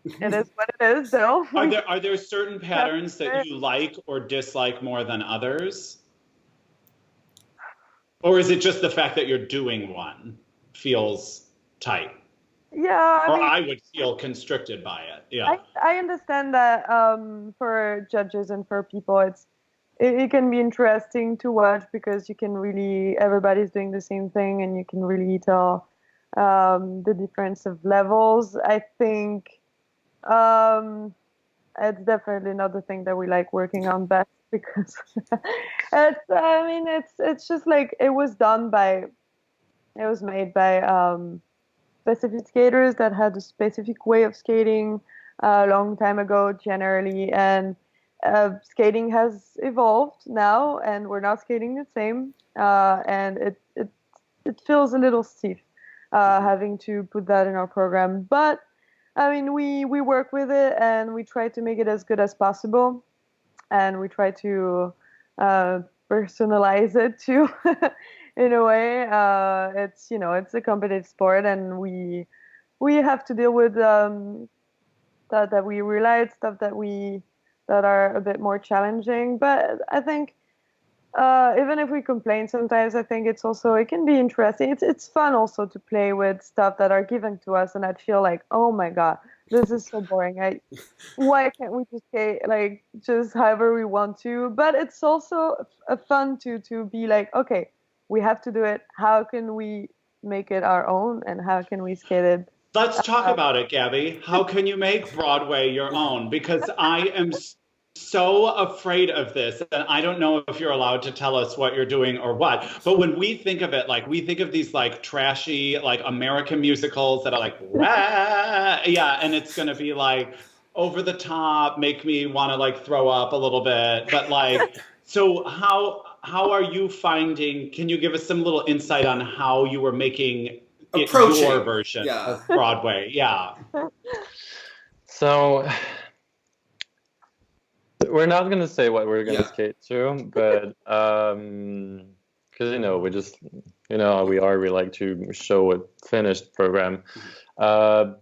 It is what it is, though. Are there certain patterns that you like or dislike more than others? Or is it just the fact that you're doing one feels tight? Yeah. I would feel constricted by it. Yeah. I understand that for judges and for people, it can be interesting to watch because you can really, everybody's doing the same thing and you can really tell the difference of levels. I think it's definitely not the thing that we like working on best, because it's just like it was made by specific skaters that had a specific way of skating a long time ago generally, and skating has evolved now, and we're not skating the same, and it feels a little stiff having to put that in our program. But I mean, we work with it and we try to make it as good as possible, and we try to personalize it too. In a way, it's a competitive sport, and we have to deal with that we realize stuff that are a bit more challenging. But I think even if we complain sometimes, I think it can be interesting. It's fun also to play with stuff that are given to us, and I feel like, oh my god, this is so boring. Why can't we just skate like just however we want to? But it's also a fun to be like, okay, we have to do it. How can we make it our own, and how can we skate it? Let's talk about it, Gabby. How can you make Broadway your own? Because I am so afraid of this, and I don't know if you're allowed to tell us what you're doing or what, but when we think of it, like, we think of these like trashy like American musicals that are like yeah, and it's gonna be like over the top, make me want to like throw up a little bit, but like, so how are you finding, can you give us some little insight on how you were making your version of Broadway? Yeah. So we're not going to say what we're going to skate to, but because we just we like to show a finished program, but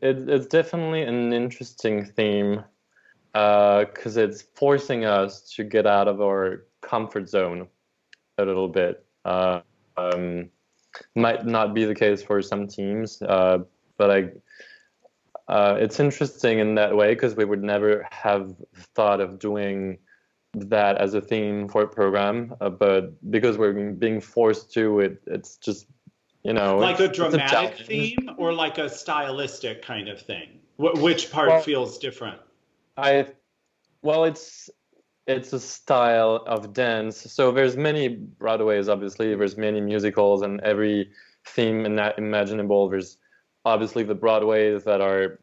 it's definitely an interesting theme because it's forcing us to get out of our comfort zone. a little bit. Might not be the case for some teams, but it's interesting in that way because we would never have thought of doing that as a theme for a program, but because we're being forced to, it's just, like a dramatic challenge. theme or like a stylistic kind of thing. Which part feels different? Well, it's a style of dance. So there's many Broadways, obviously. There's many musicals, and every theme imaginable. There's obviously the Broadways that are,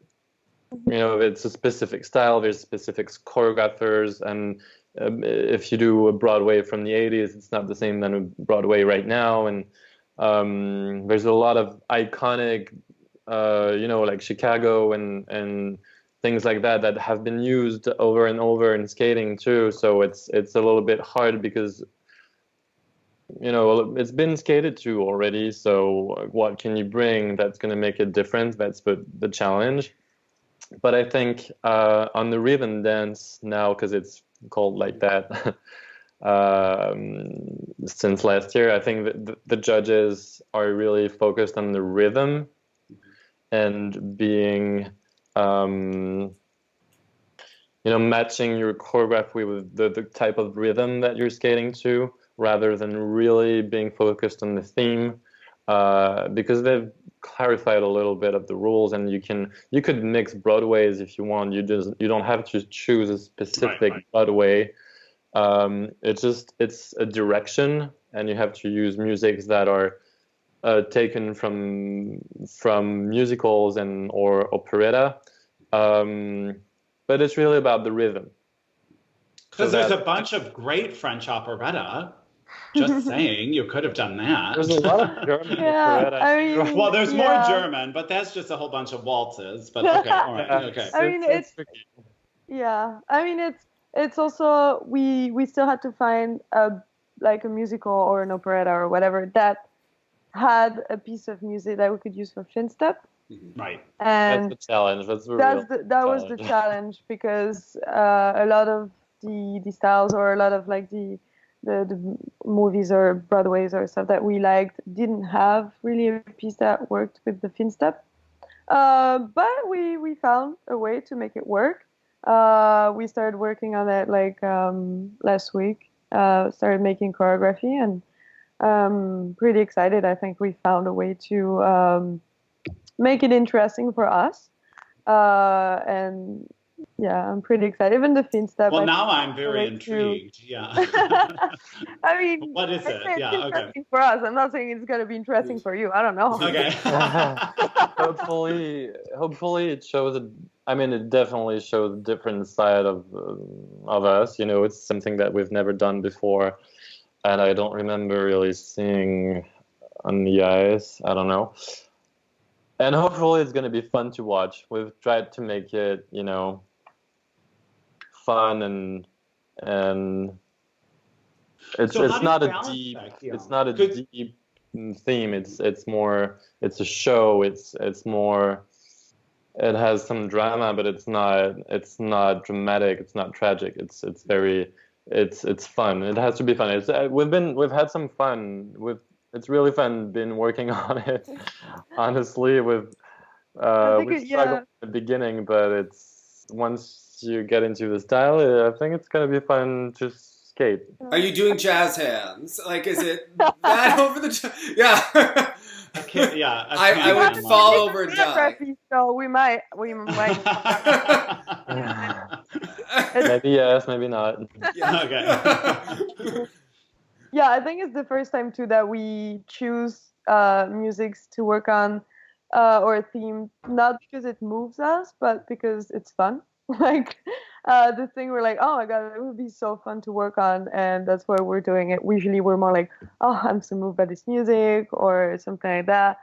it's a specific style. There's specific choreographers, and if you do a Broadway from the 80s, it's not the same than a Broadway right now. And there's a lot of iconic, like Chicago and things like that have been used over and over in skating too. So it's a little bit hard because, it's been skated to already. So what can you bring that's going to make it different? That's the challenge. But I think on the rhythm dance now, because it's called like that since last year, I think that the judges are really focused on the rhythm and being matching your choreography with the type of rhythm that you're skating to, rather than really being focused on the theme, because they've clarified a little bit of the rules, and you could mix Broadways if you want. You don't have to choose a specific Broadway. It's a direction, and you have to use musics that are taken from musicals or operetta, but it's really about the rhythm. Because there's a bunch of great French operetta. Just saying, you could have done that. There's a lot of German operetta. Well, there's more German, but that's just a whole bunch of waltzes. But okay, all right, okay. It's it's also we still had to find a musical or an operetta or whatever that had a piece of music that we could use for Finstep. Right. And that's the challenge. That was the challenge, because a lot of the styles, or a lot of the movies or Broadways or stuff that we liked didn't have really a piece that worked with the Finstep. But we found a way to make it work. We started working on it last week. Started making choreography, and pretty excited. I think we found a way to make it interesting for us. And yeah, I'm pretty excited. Even the Finstep. Well, now I'm very intrigued. Yeah. What is it? Yeah, interesting for us. I'm not saying it's going to be interesting for you. I don't know. Okay. hopefully it shows it definitely shows a different side of us. It's something that we've never done before, and I don't remember really seeing on the ice. I don't know. And hopefully it's going to be fun to watch. We've tried to make it, fun and it's not a deep theme. It's more, it's a show. It's more, it has some drama, but it's not dramatic. It's not tragic. It's fun. It has to be fun. We've had some fun. It's really fun been working on it. Honestly, we struggled at the beginning, but it's once you get into the style, I think it's gonna be fun to skate. Are you doing jazz hands? Is it that over the yeah? I would fall over and die. So we might. Maybe yes, maybe not. Yeah. Okay. Yeah, I think it's the first time too that we choose musics to work on or a theme, not because it moves us, but because it's fun. The thing we're like, oh my god, it would be so fun to work on, and that's why we're doing it. Usually we're more like, oh, I'm so moved by this music or something like that.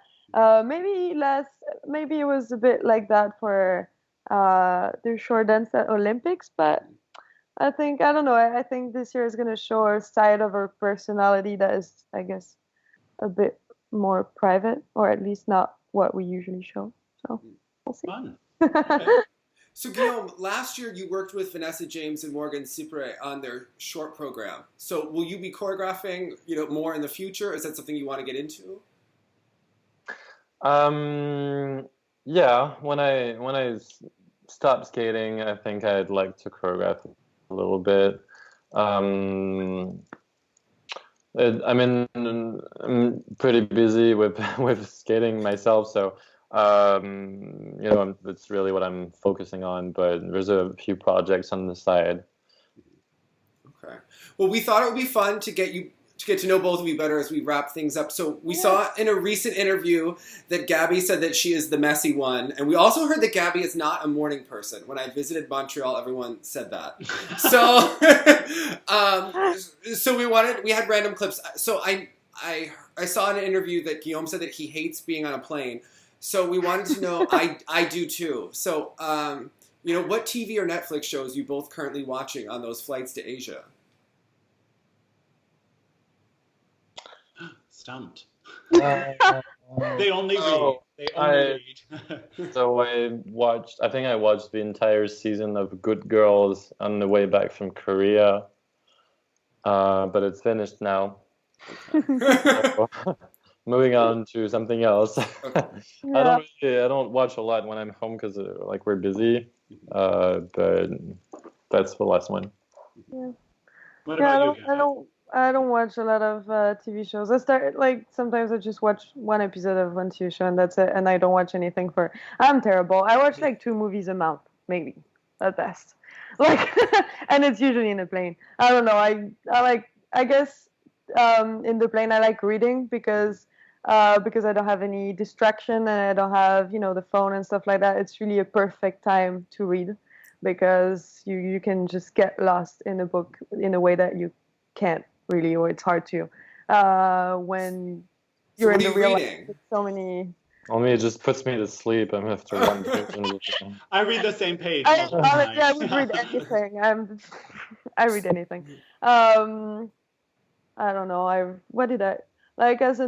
Maybe it was a bit like that for the short dance at Olympics, but I think this year is going to show a side of our personality that is, I guess, a bit more private, or at least not what we usually show. So we'll see. Fun. So Guillaume, last year you worked with Vanessa James and Morgan Cypre on their short program. So will you be choreographing, more in the future? Is that something you want to get into? Yeah, when I stop skating, I think I'd like to choreograph a little bit. I'm pretty busy with with skating myself, so it's really what I'm focusing on. But there's a few projects on the side. Okay. Well, we thought it would be fun to get to know both of you better as we wrap things up. So we saw in a recent interview that Gabby said that she is the messy one. And we also heard that Gabby is not a morning person. When I visited Montreal, everyone said that. So so we had random clips. So I saw in an interview that Guillaume said that he hates being on a plane. So we wanted to know, I do too. So, what TV or Netflix shows you both currently watching on those flights to Asia? Stumped. They only read. They only read. So I think I watched the entire season of Good Girls on the way back from Korea. But it's finished now. So, moving on to something else. Yeah. I don't watch a lot when I'm home because we're busy. But that's the last one. Yeah. What about you, Gabby? I don't watch a lot of TV shows. Sometimes I just watch one episode of one TV show and that's it, and I don't watch anything I'm terrible. I watch 2 movies a month, maybe at best. And it's usually in a plane. I don't know. I guess in the plane I like reading because I don't have any distraction and I don't have the phone and stuff like that. It's really a perfect time to read because you can just get lost in a book in a way that you can't really, or it's hard to when you're in the real life. So many. Only it just puts me to sleep. I'm after one page. I read the same page. I would read anything. I read anything. I don't know. What did I like as a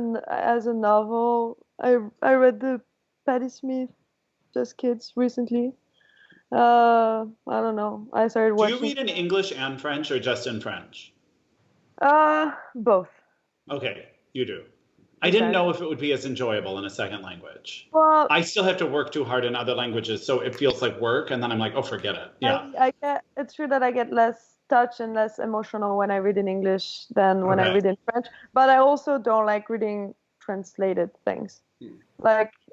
novel? I read the Patti Smith, Just Kids recently. I don't know. I started watching. Do you read in English and French or just in French? Both. Okay, you do. I didn't know if it would be as enjoyable in a second language. Well, I still have to work too hard in other languages, so it feels like work, and then I'm like, oh, forget it. Yeah. It's true that I get less touch and less emotional when I read in English than when I read in French. But I also don't like reading translated things.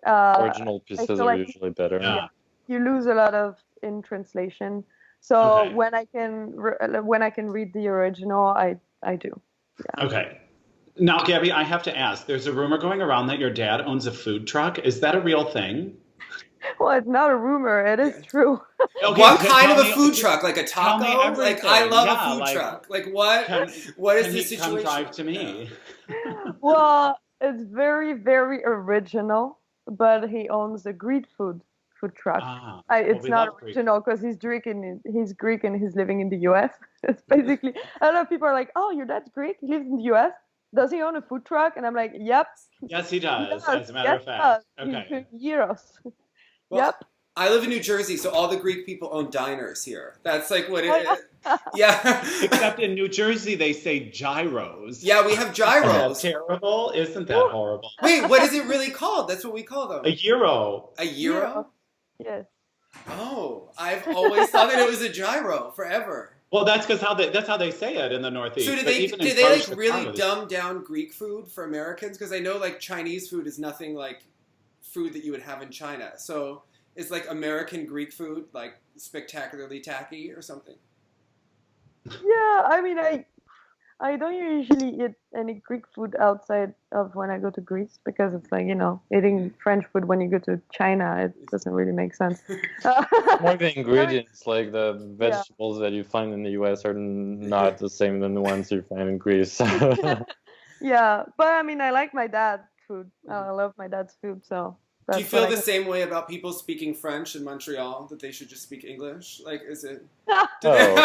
Original pieces are usually better. Yeah. You lose a lot in translation. So when I can read the original, I do. Yeah. Okay. Now, Gabby, I have to ask. There's a rumor going around that your dad owns a food truck. Is that a real thing? Well, it's not a rumor. It is true. Okay, what kind of a food truck? Like a taco? I love a food truck. What is the situation? Come drive to me. Well, it's very, very original, but he owns a Greek food truck. It's not original because he's Greek and he's living in the US. It's basically, a lot of people are like, oh, your dad's Greek? He lives in the US? Does he own a food truck? And I'm like, yep. Yes, he does, as a matter of fact. Okay. Gyros. Well, yep. I live in New Jersey, so all the Greek people own diners here. That's what it is. Yeah. Except in New Jersey, they say gyros. Yeah, we have gyros. Terrible? Isn't that horrible? Wait, what is it really called? That's what we call them. A gyro. A gyro? Yes. Oh, I've always thought that it was a gyro forever. Well, that's how they say it in the Northeast. So do they really dumb down Greek food for Americans? Because I know Chinese food is nothing like food that you would have in China. So is American Greek food spectacularly tacky or something? Yeah, I mean I don't usually eat any Greek food outside of when I go to Greece because it's eating French food when you go to China, it doesn't really make sense. More the ingredients, the vegetables that you find in the US are not the same than the ones you find in Greece. Yeah, but I mean, I like my dad's food. I love my dad's food, so. Do you feel the same way about people speaking French in Montreal, that they should just speak English? Is it? No.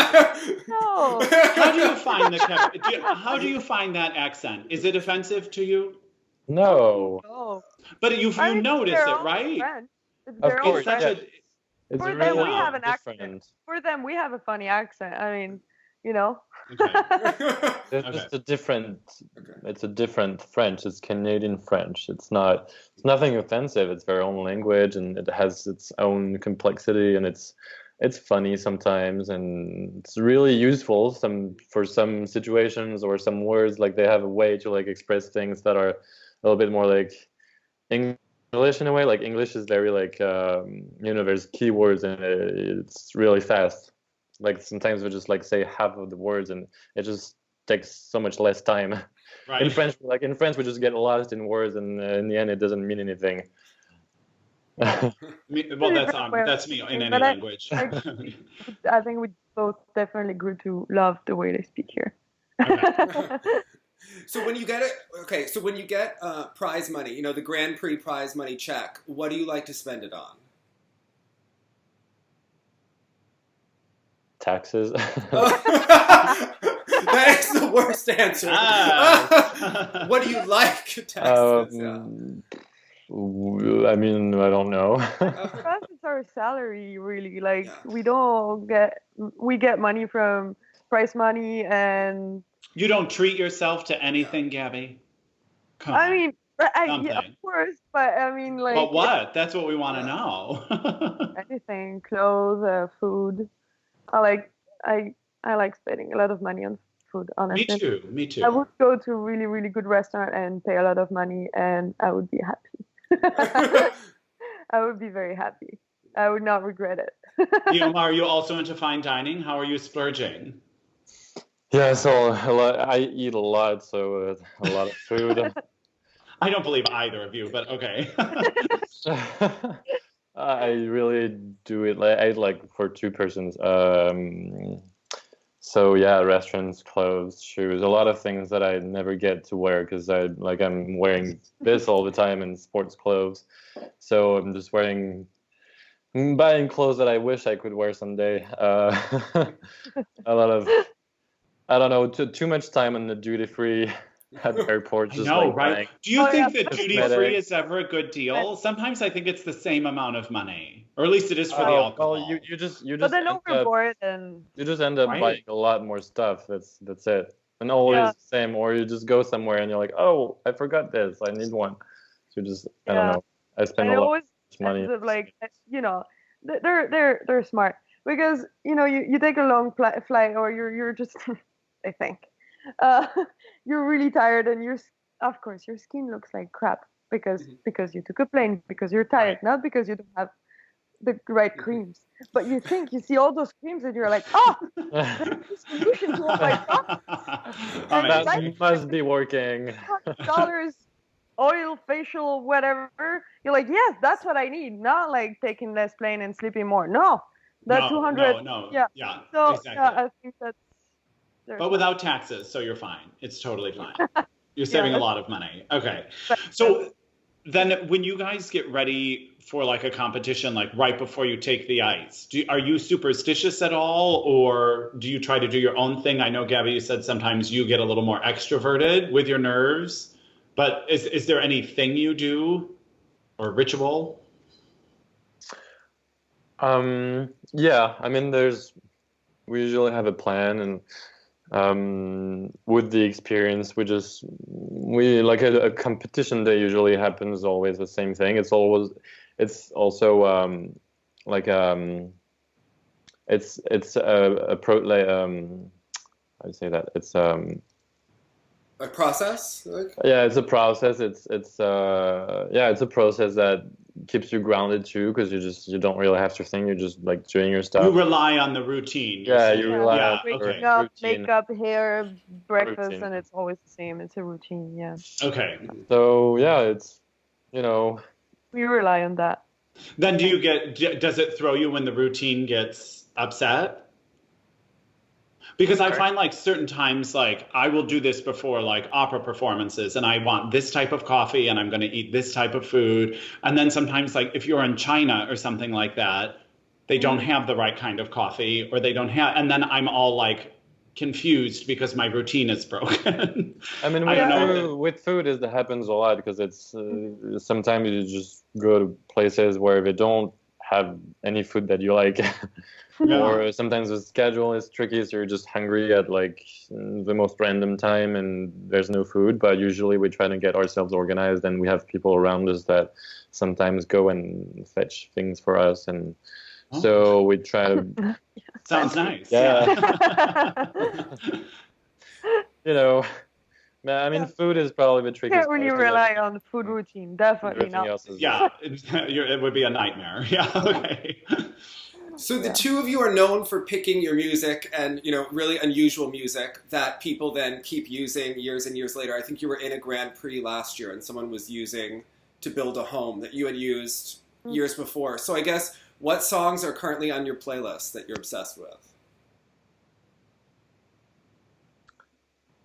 How do you find that accent? Is it offensive to you? No. No. But you notice it, right? It's their own French. It's For really them, we have an different. accent. For them, we have a funny accent. I mean, you know. Okay. It's Okay. just a different. Okay. It's a different French. It's Canadian French. It's not. It's nothing offensive. It's their own language, and it has its own complexity, and it's funny sometimes, and it's really useful for some situations or some words. Like they have a way to like express things that are a little bit more like English in a way. Like English is very like there's keywords and it's really fast. Like sometimes we just like say half of the words and it just takes so much less time. Right. In French, we just get lost in words, and in the end, it doesn't mean anything. Well, that's me in any But language. I think we both definitely grew to love the way they speak here. Okay. So when you get prize money, the Grand Prix prize money check, what do you like to spend it on? Taxes. That is the worst answer. What do you like? Taxes. I mean, I don't know. For us, it's our salary, really. Like, Yeah. we get money from prize money, and You don't treat yourself to anything, Gabby? Come on. I mean, Something. of course, but I mean, like, But what? That's what we want to know. anything, clothes, food. I like spending a lot of money on food, honestly. Me too. I would go to a really, really good restaurant and pay a lot of money, and I would be happy. I would be very happy. I would not regret it. Guillaume, are you also into fine dining? How are you splurging? Yeah, so a lot. I eat a lot, so a lot of food. I don't believe either of you, but okay. I really do it. I eat like for two persons. So yeah, restaurants, clothes, shoes, a lot of things that I never get to wear because I'm wearing this all the time in sports clothes. So I'm just buying clothes that I wish I could wear someday. A lot of, I don't know, too much time in the duty free at the airport. Just No, like right? buying. Do you think yeah. that duty free is ever a good deal? Sometimes I think it's the same amount of money, or at least it is for the alcohol. Well, you just But then end up, overboard, and you just end up Right. buying a lot more stuff. That's it. And always Yeah. the same. Or you just go somewhere and you're like, oh, I forgot this. I need one. So just I don't Yeah. know. I spend and a it lot always of money. ends up like, they're smart because you take a long flight, or you're just I think you're really tired, and of course your skin looks like crap because you took a plane, because you're tired, Right. not because you don't have the right creams. But you see all those creams and you're like, oh, there's a solution to all my problems. That Amazing. must be working. $100 oil, facial, whatever. You're like, yes, that's what I need. Not like taking less plane and sleeping more. No, that 200. No. Yeah. Yeah, So exactly. yeah, I think that's. But without taxes, so you're fine. It's totally fine. You're saving a that's- lot of money. Okay. But- So then when you guys get ready for like a competition, like right before you take the ice, are you superstitious at all, or do you try to do your own thing? I know, Gabby, you said sometimes you get a little more extroverted with your nerves, but is there anything you do or ritual? Yeah, I mean, we usually have a plan, and with the experience, we like a competition day usually happens always the same thing. It's also it's a how do you say that? It's A process? yeah, it's a process. It's a process that keeps you grounded too, because you don't really have to think. You're just like doing your stuff. You rely on the routine. you're Yeah, saying. you rely Yeah, on okay. Waking up, routine. makeup, hair, breakfast, Routine. and it's always the same. It's a routine. Yeah, Okay. So yeah, it's we rely on that. Then does it throw you when the routine gets upset? Because I find like certain times, like I will do this before like opera performances, and I want this type of coffee and I'm going to eat this type of food. And then sometimes like if you're in China or something like that, they don't have the right kind of coffee, or they don't have, and then I'm all like confused because my routine is broken. I mean, I don't know. with food, it happens a lot because it's sometimes you just go to places where they don't have any food that you like. Yeah. Or sometimes the schedule is tricky, so you're just hungry at like the most random time and there's no food. But usually we try to get ourselves organized, and we have people around us that sometimes go and fetch things for us, and so we try to. Sounds nice. Yeah. You know, I mean, food is probably the trickiest. Can't really part, 'cause rely on the food routine. Definitely everything not. else is Yeah, it would be a nightmare. Yeah, okay. So the two of you are known for picking your music and, really unusual music that people then keep using years and years later. I think you were in a Grand Prix last year and someone was using To Build a Home that you had used years before. So I guess what songs are currently on your playlist that you're obsessed with?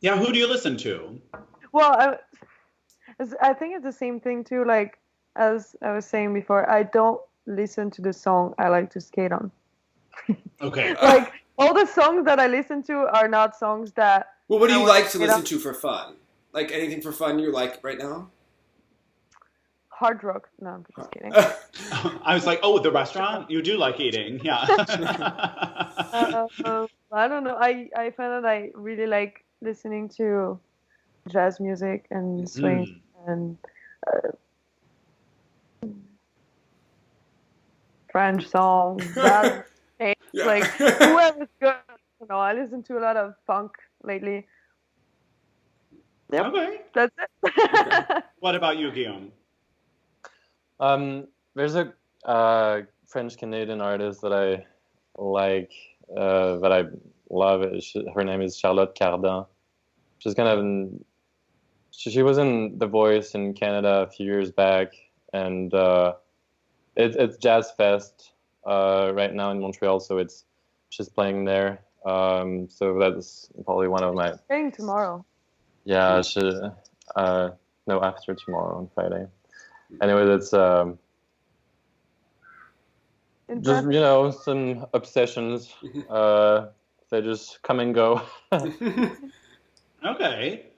Yeah, who do you listen to? Well, I think it's the same thing too. Like as I was saying before, I don't listen to the song I like to skate on. Okay. Like all the songs that I listen to are not songs that. Well, what do I you wanna like to skate listen on. to for fun? Like anything for fun you like right now? Hard rock. No, I'm just kidding. I was like, oh, the restaurant? You do like eating. Yeah. I don't know. I find that I really like listening to jazz music and swing and French songs. That Yeah. like whoever's good. I listen to a lot of funk lately. Yep. Okay. That's it. What about you, Guillaume? There's a French Canadian artist that I like, that I love. Her name is Charlotte Cardin. She's kind of she was in The Voice in Canada a few years back, and it's Jazz Fest right now in Montreal, so she's playing there. So that's probably one of my. Playing tomorrow. Yeah, no, after tomorrow on Friday. Anyway, that's just some obsessions. They just come and go. Okay.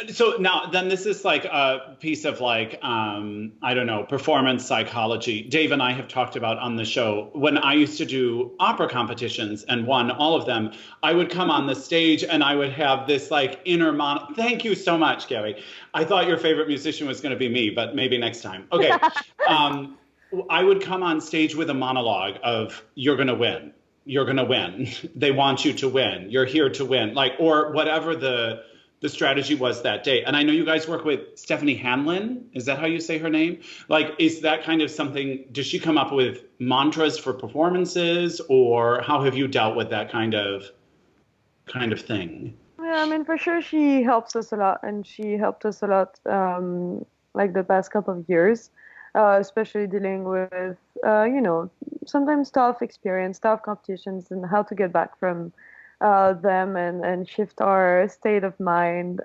So now, then this is like a piece of like, I don't know, performance psychology. Dave and I have talked about on the show, when I used to do opera competitions and won all of them, I would come on the stage and I would have this like inner Thank you so much, Gabby. I thought your favorite musician was going to be me, but maybe next time. Okay. I would come on stage with a monologue of, you're going to win. You're going to win. They want you to win. You're here to win. Like, or whatever the strategy was that day. And I know you guys work with Stephanie Hanlon. Is that how you say her name? Like, is that kind of something, does she come up with mantras for performances, or how have you dealt with that kind of thing? Yeah, I mean, for sure she helps us a lot, and she helped us a lot like the past couple of years, especially dealing with, sometimes tough experience, tough competitions, and how to get back from them and shift our state of mind.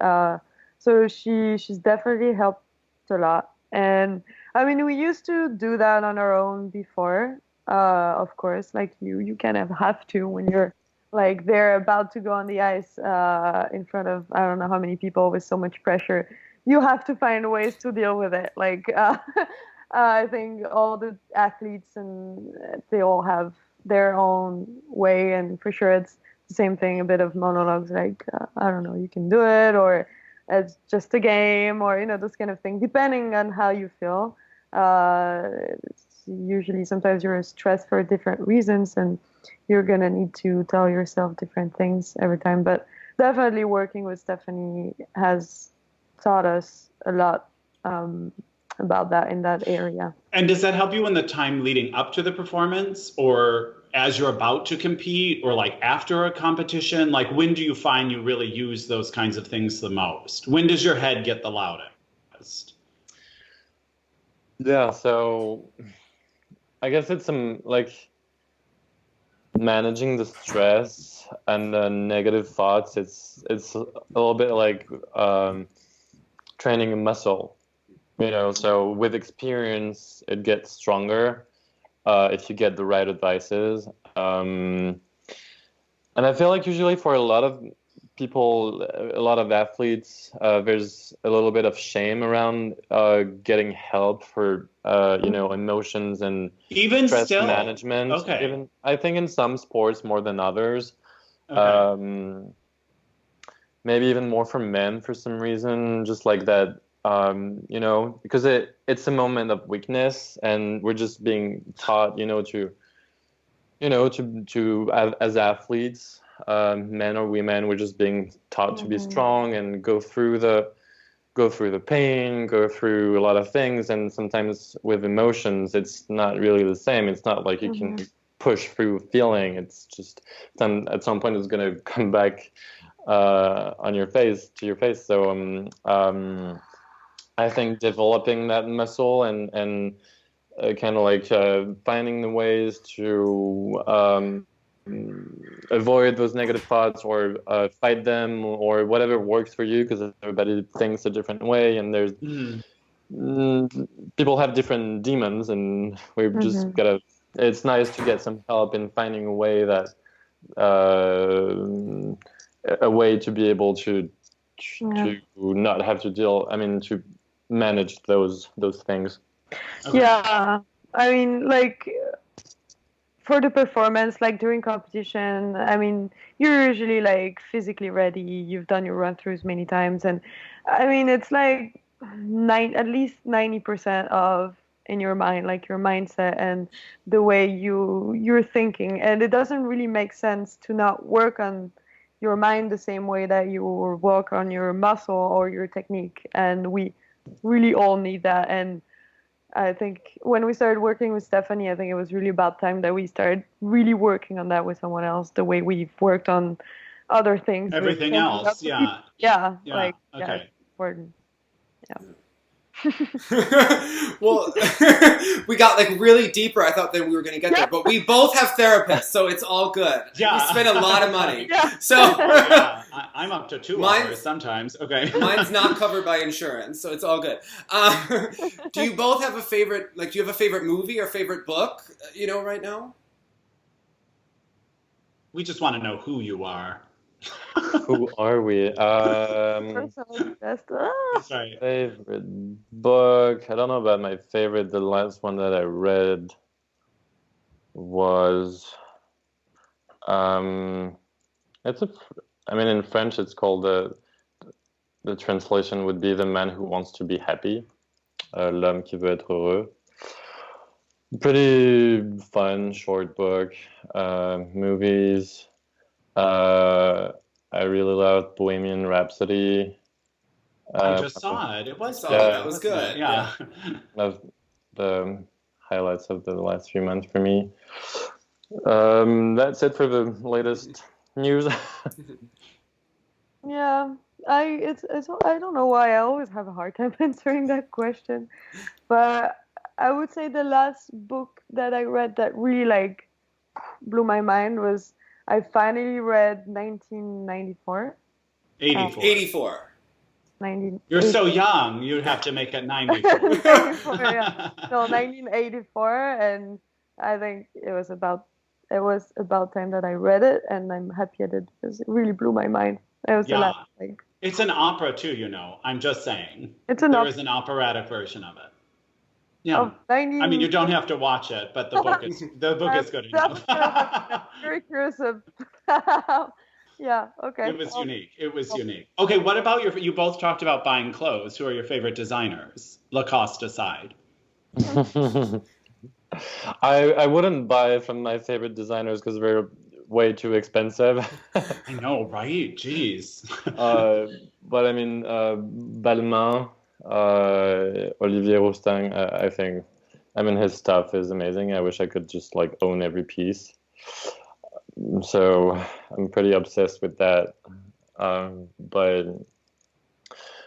So she's definitely helped a lot. And I mean, we used to do that on our own before, of course, like you kind of have to when you're like they're about to go on the ice in front of I don't know how many people with so much pressure. You have to find ways to deal with it. Like I think all the athletes and they all have their own way, and for sure it's the same thing, a bit of monologues like, I don't know, you can do it, or it's just a game, or, those kind of things, depending on how you feel. It's usually sometimes you're stressed for different reasons, and you're going to need to tell yourself different things every time. But definitely working with Stephanie has taught us a lot about that in that area. And does that help you in the time leading up to the performance, or as you're about to compete, or like after a competition? Like, when do you find you really use those kinds of things the most? When does your head get the loudest? Yeah, so I guess it's some like managing the stress and the negative thoughts. It's a little bit like training a muscle, so with experience it gets stronger if you get the right advices. And I feel like usually for a lot of people, a lot of athletes, there's a little bit of shame around getting help for emotions and Even stress still. management. Okay. Even I think in some sports more than others. Okay. Maybe even more for men for some reason, just like that. Because it's a moment of weakness, and we're just being taught, as athletes, men or women, we're just being taught to be strong and go through the pain, go through a lot of things, and sometimes with emotions, it's not really the same. It's not like you can push through feeling. It's just at some point it's going to come back to your face. So I think developing that muscle and kind of like finding the ways to avoid those negative thoughts or fight them or whatever works for you, because everybody thinks a different way, and there's people have different demons, and we've just gotta. It's nice to get some help in finding a way that a way to be able to not have to to manage those things. Okay. Yeah, I mean, like for the performance, like during competition, I mean, you're usually like physically ready. You've done your run-throughs many times, and I mean, it's like at least 90% of in your mind, like your mindset and the way you're thinking, and it doesn't really make sense to not work on your mind the same way that you work on your muscle or your technique, and we really all need that. And I think when we started working with Stephanie, I think it was really about time that we started really working on that with someone else, the way we've worked on other things. Everything else, yeah. Yeah, okay. it's important. Yeah. Well, we got like really deeper. I thought that we were going to get there, but we both have therapists, so it's all good. Yeah. We spend a lot of money. Yeah. So I'm up to 2 hours sometimes. Okay. Mine's not covered by insurance, so it's all good. Do you both have a favorite? Like, do you have a favorite movie or favorite book? Right now. We just want to know who you are. Who are we? Personally best. That's right. Favorite book. I don't know about my favorite. The last one that I read was in French it's called the translation would be The Man Who Wants to Be Happy. L'homme qui veut être heureux. Pretty fun short book. Movies. I really loved Bohemian Rhapsody. I just saw it. It was that was good. Yeah. Of the highlights of the last few months for me. That's it for the latest news. Yeah, I don't know why I always have a hard time answering that question, but I would say the last book that I read that really like blew my mind was I finally read 1994. 84. 84. 19, You're so young. You'd have to make it 94. 94, yeah. No, 1984, and I think it was about time that I read it, and I'm happy I did because it really blew my mind. It was the last thing. It's an opera too, I'm just saying. There is an operatic version of it. Yeah. Oh, I mean, you don't have to watch it, but the book is good enough. I'm very curious of. Yeah. Okay. It was unique. Okay. What about you both talked about buying clothes. Who are your favorite designers? Lacoste aside. I wouldn't buy from my favorite designers because they're way too expensive. I know, right? Jeez. But I mean, Balmain, Olivier Rousteing, I think, his stuff is amazing. I wish I could just like own every piece. So I'm pretty obsessed with that. But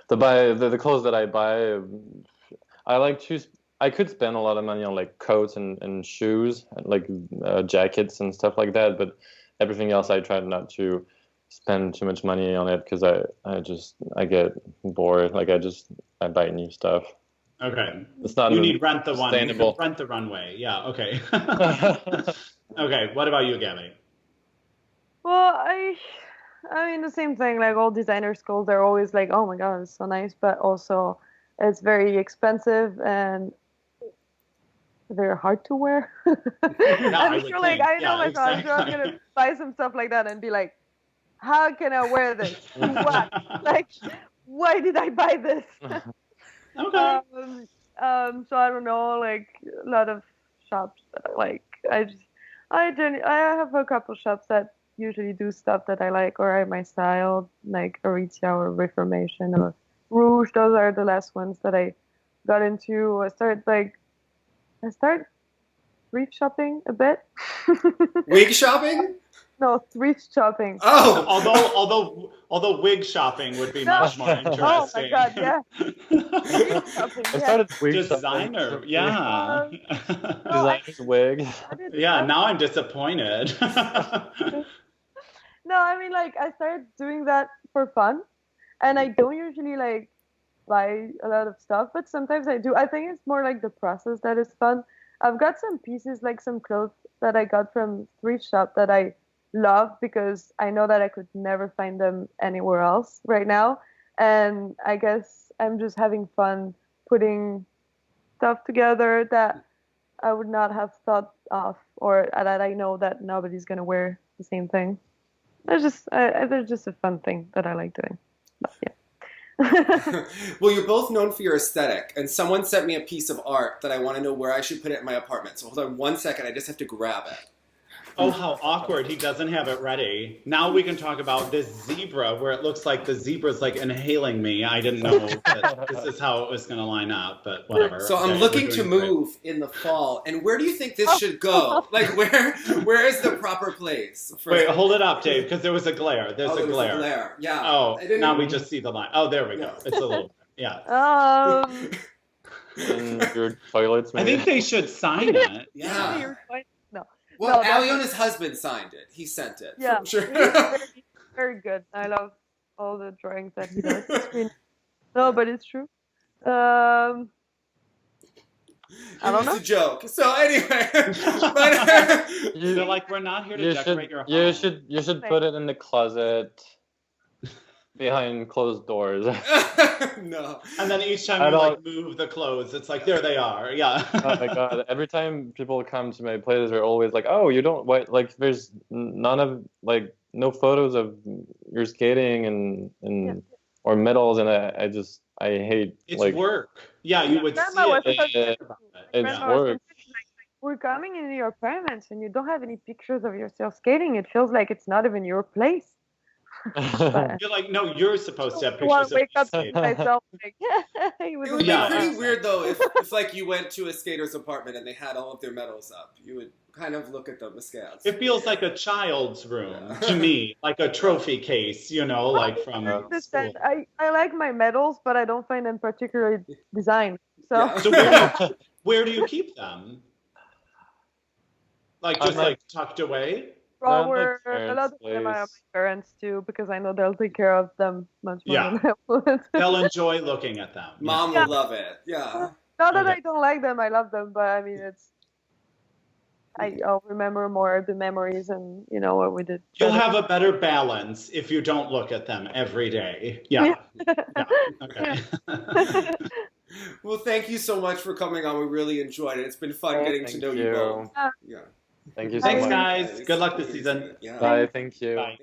the clothes that I buy, I could spend a lot of money on like coats and shoes, like jackets and stuff like that. But everything else, I try not to spend too much money on it because I get bored. Like I buy new stuff. Okay. It's not. You need rent the sustainable. Rent the runway. Yeah. Okay. Okay. What about you, Gabby? Well, I mean, the same thing. Like all designer schools, they're always like, "Oh my God, it's so nice," but also it's very expensive and very hard to wear. Yeah, I I'm would sure, like, think. I know Yeah, myself. I'm sure I'm exactly. gonna buy some stuff like that and be like, "How can I wear this? To what? Like, why did I buy this?" Okay. So I don't know, like a lot of shops that I like. I have a couple shops that usually do stuff that I like or are my style, like Aritzia or Reformation or Rouge. Those are the last ones that I got into. I started thrift shopping a bit. Wig shopping? No, thrift shopping. Oh, Although wig shopping would be No. much more interesting. Oh my God, yeah. Thrift shopping, I yeah. started wig Designer, shopping. yeah. Designer's wig. I did Yeah, that. now I'm disappointed. No, I mean, like, I started doing that for fun, and I don't usually like buy a lot of stuff, but sometimes I do. I think it's more like the process that is fun. I've got some pieces, like some clothes that I got from thrift shop that I love because I know that I could never find them anywhere else right now, and I guess I'm just having fun putting stuff together that I would not have thought of, or that I know that nobody's gonna wear the same thing. There's just a fun thing that I like doing. But yeah. well, you're both known for your aesthetic, and someone sent me a piece of art that I want to know where I should put it in my apartment. So hold on 1 second, I just have to grab it. Oh, how awkward. He doesn't have it ready. Now we can talk about this zebra where it looks like the zebra's like inhaling me. I didn't know that this is how it was going to line up, but whatever. So I'm Okay, looking we're to doing great. move in the fall, and where do you think this should go? Like, where is the proper place? For... Wait, hold it up, Dave, because there was a glare. There's there a was glare. a glare. Yeah. Oh, I didn't now even- we just see the line. Oh, there we go. Yeah. It's a little, yeah. In your toilets, I maybe? think they should sign it. Yeah. You're fine. No. Well, No, that's- Aliona's husband signed it. He sent it. Yeah. For sure. He's very, very good. I love all the drawings that he does. It's really... No, but it's true. I don't It was know. a joke. So anyway, but, You're like, we're not here to decorate your home. You should put it in the closet behind closed doors. no. And then each time I you don't- like move the clothes, it's like, there they are. Yeah. Oh my God! Every time people come to my place, they're always like, "Oh, you don't like." There's none of like no photos of your skating and or medals, and I hate It's like work. Yeah, you would see Grandma was it. such a- it's Grandma was work. We're coming into your apartments and you don't have any pictures of yourself skating. It feels like it's not even your place. You're like, no, you're supposed to have I want pictures to of wake up skating. to myself like, it was It would Yeah. be pretty weird though if like you went to a skater's apartment and they had all of their medals up. You would kind of look at them askance. It feels like a child's room to me, like a trophy case, you know, like from I school. understand. I like my medals, but I don't find them particularly designed. So Yeah. So where do you keep them? Like just I'm like tucked away? well, my a lot parents' of them are my place. parents too, because I know they'll take care of them much more Yeah. than I would. They'll enjoy looking at them. Mom Yeah. will love it. Yeah. Not that Okay. I don't like them, I love them, but I mean, I'll remember more the memories and what we did. You'll have a better balance if you don't look at them every day. Yeah. Yeah. Okay. Well, thank you so much for coming on. We really enjoyed it. It's been fun getting to Thank know you both. Yeah. Thank you so Thanks, much. guys. Good luck this season. Yeah. Bye. Thank you. Bye.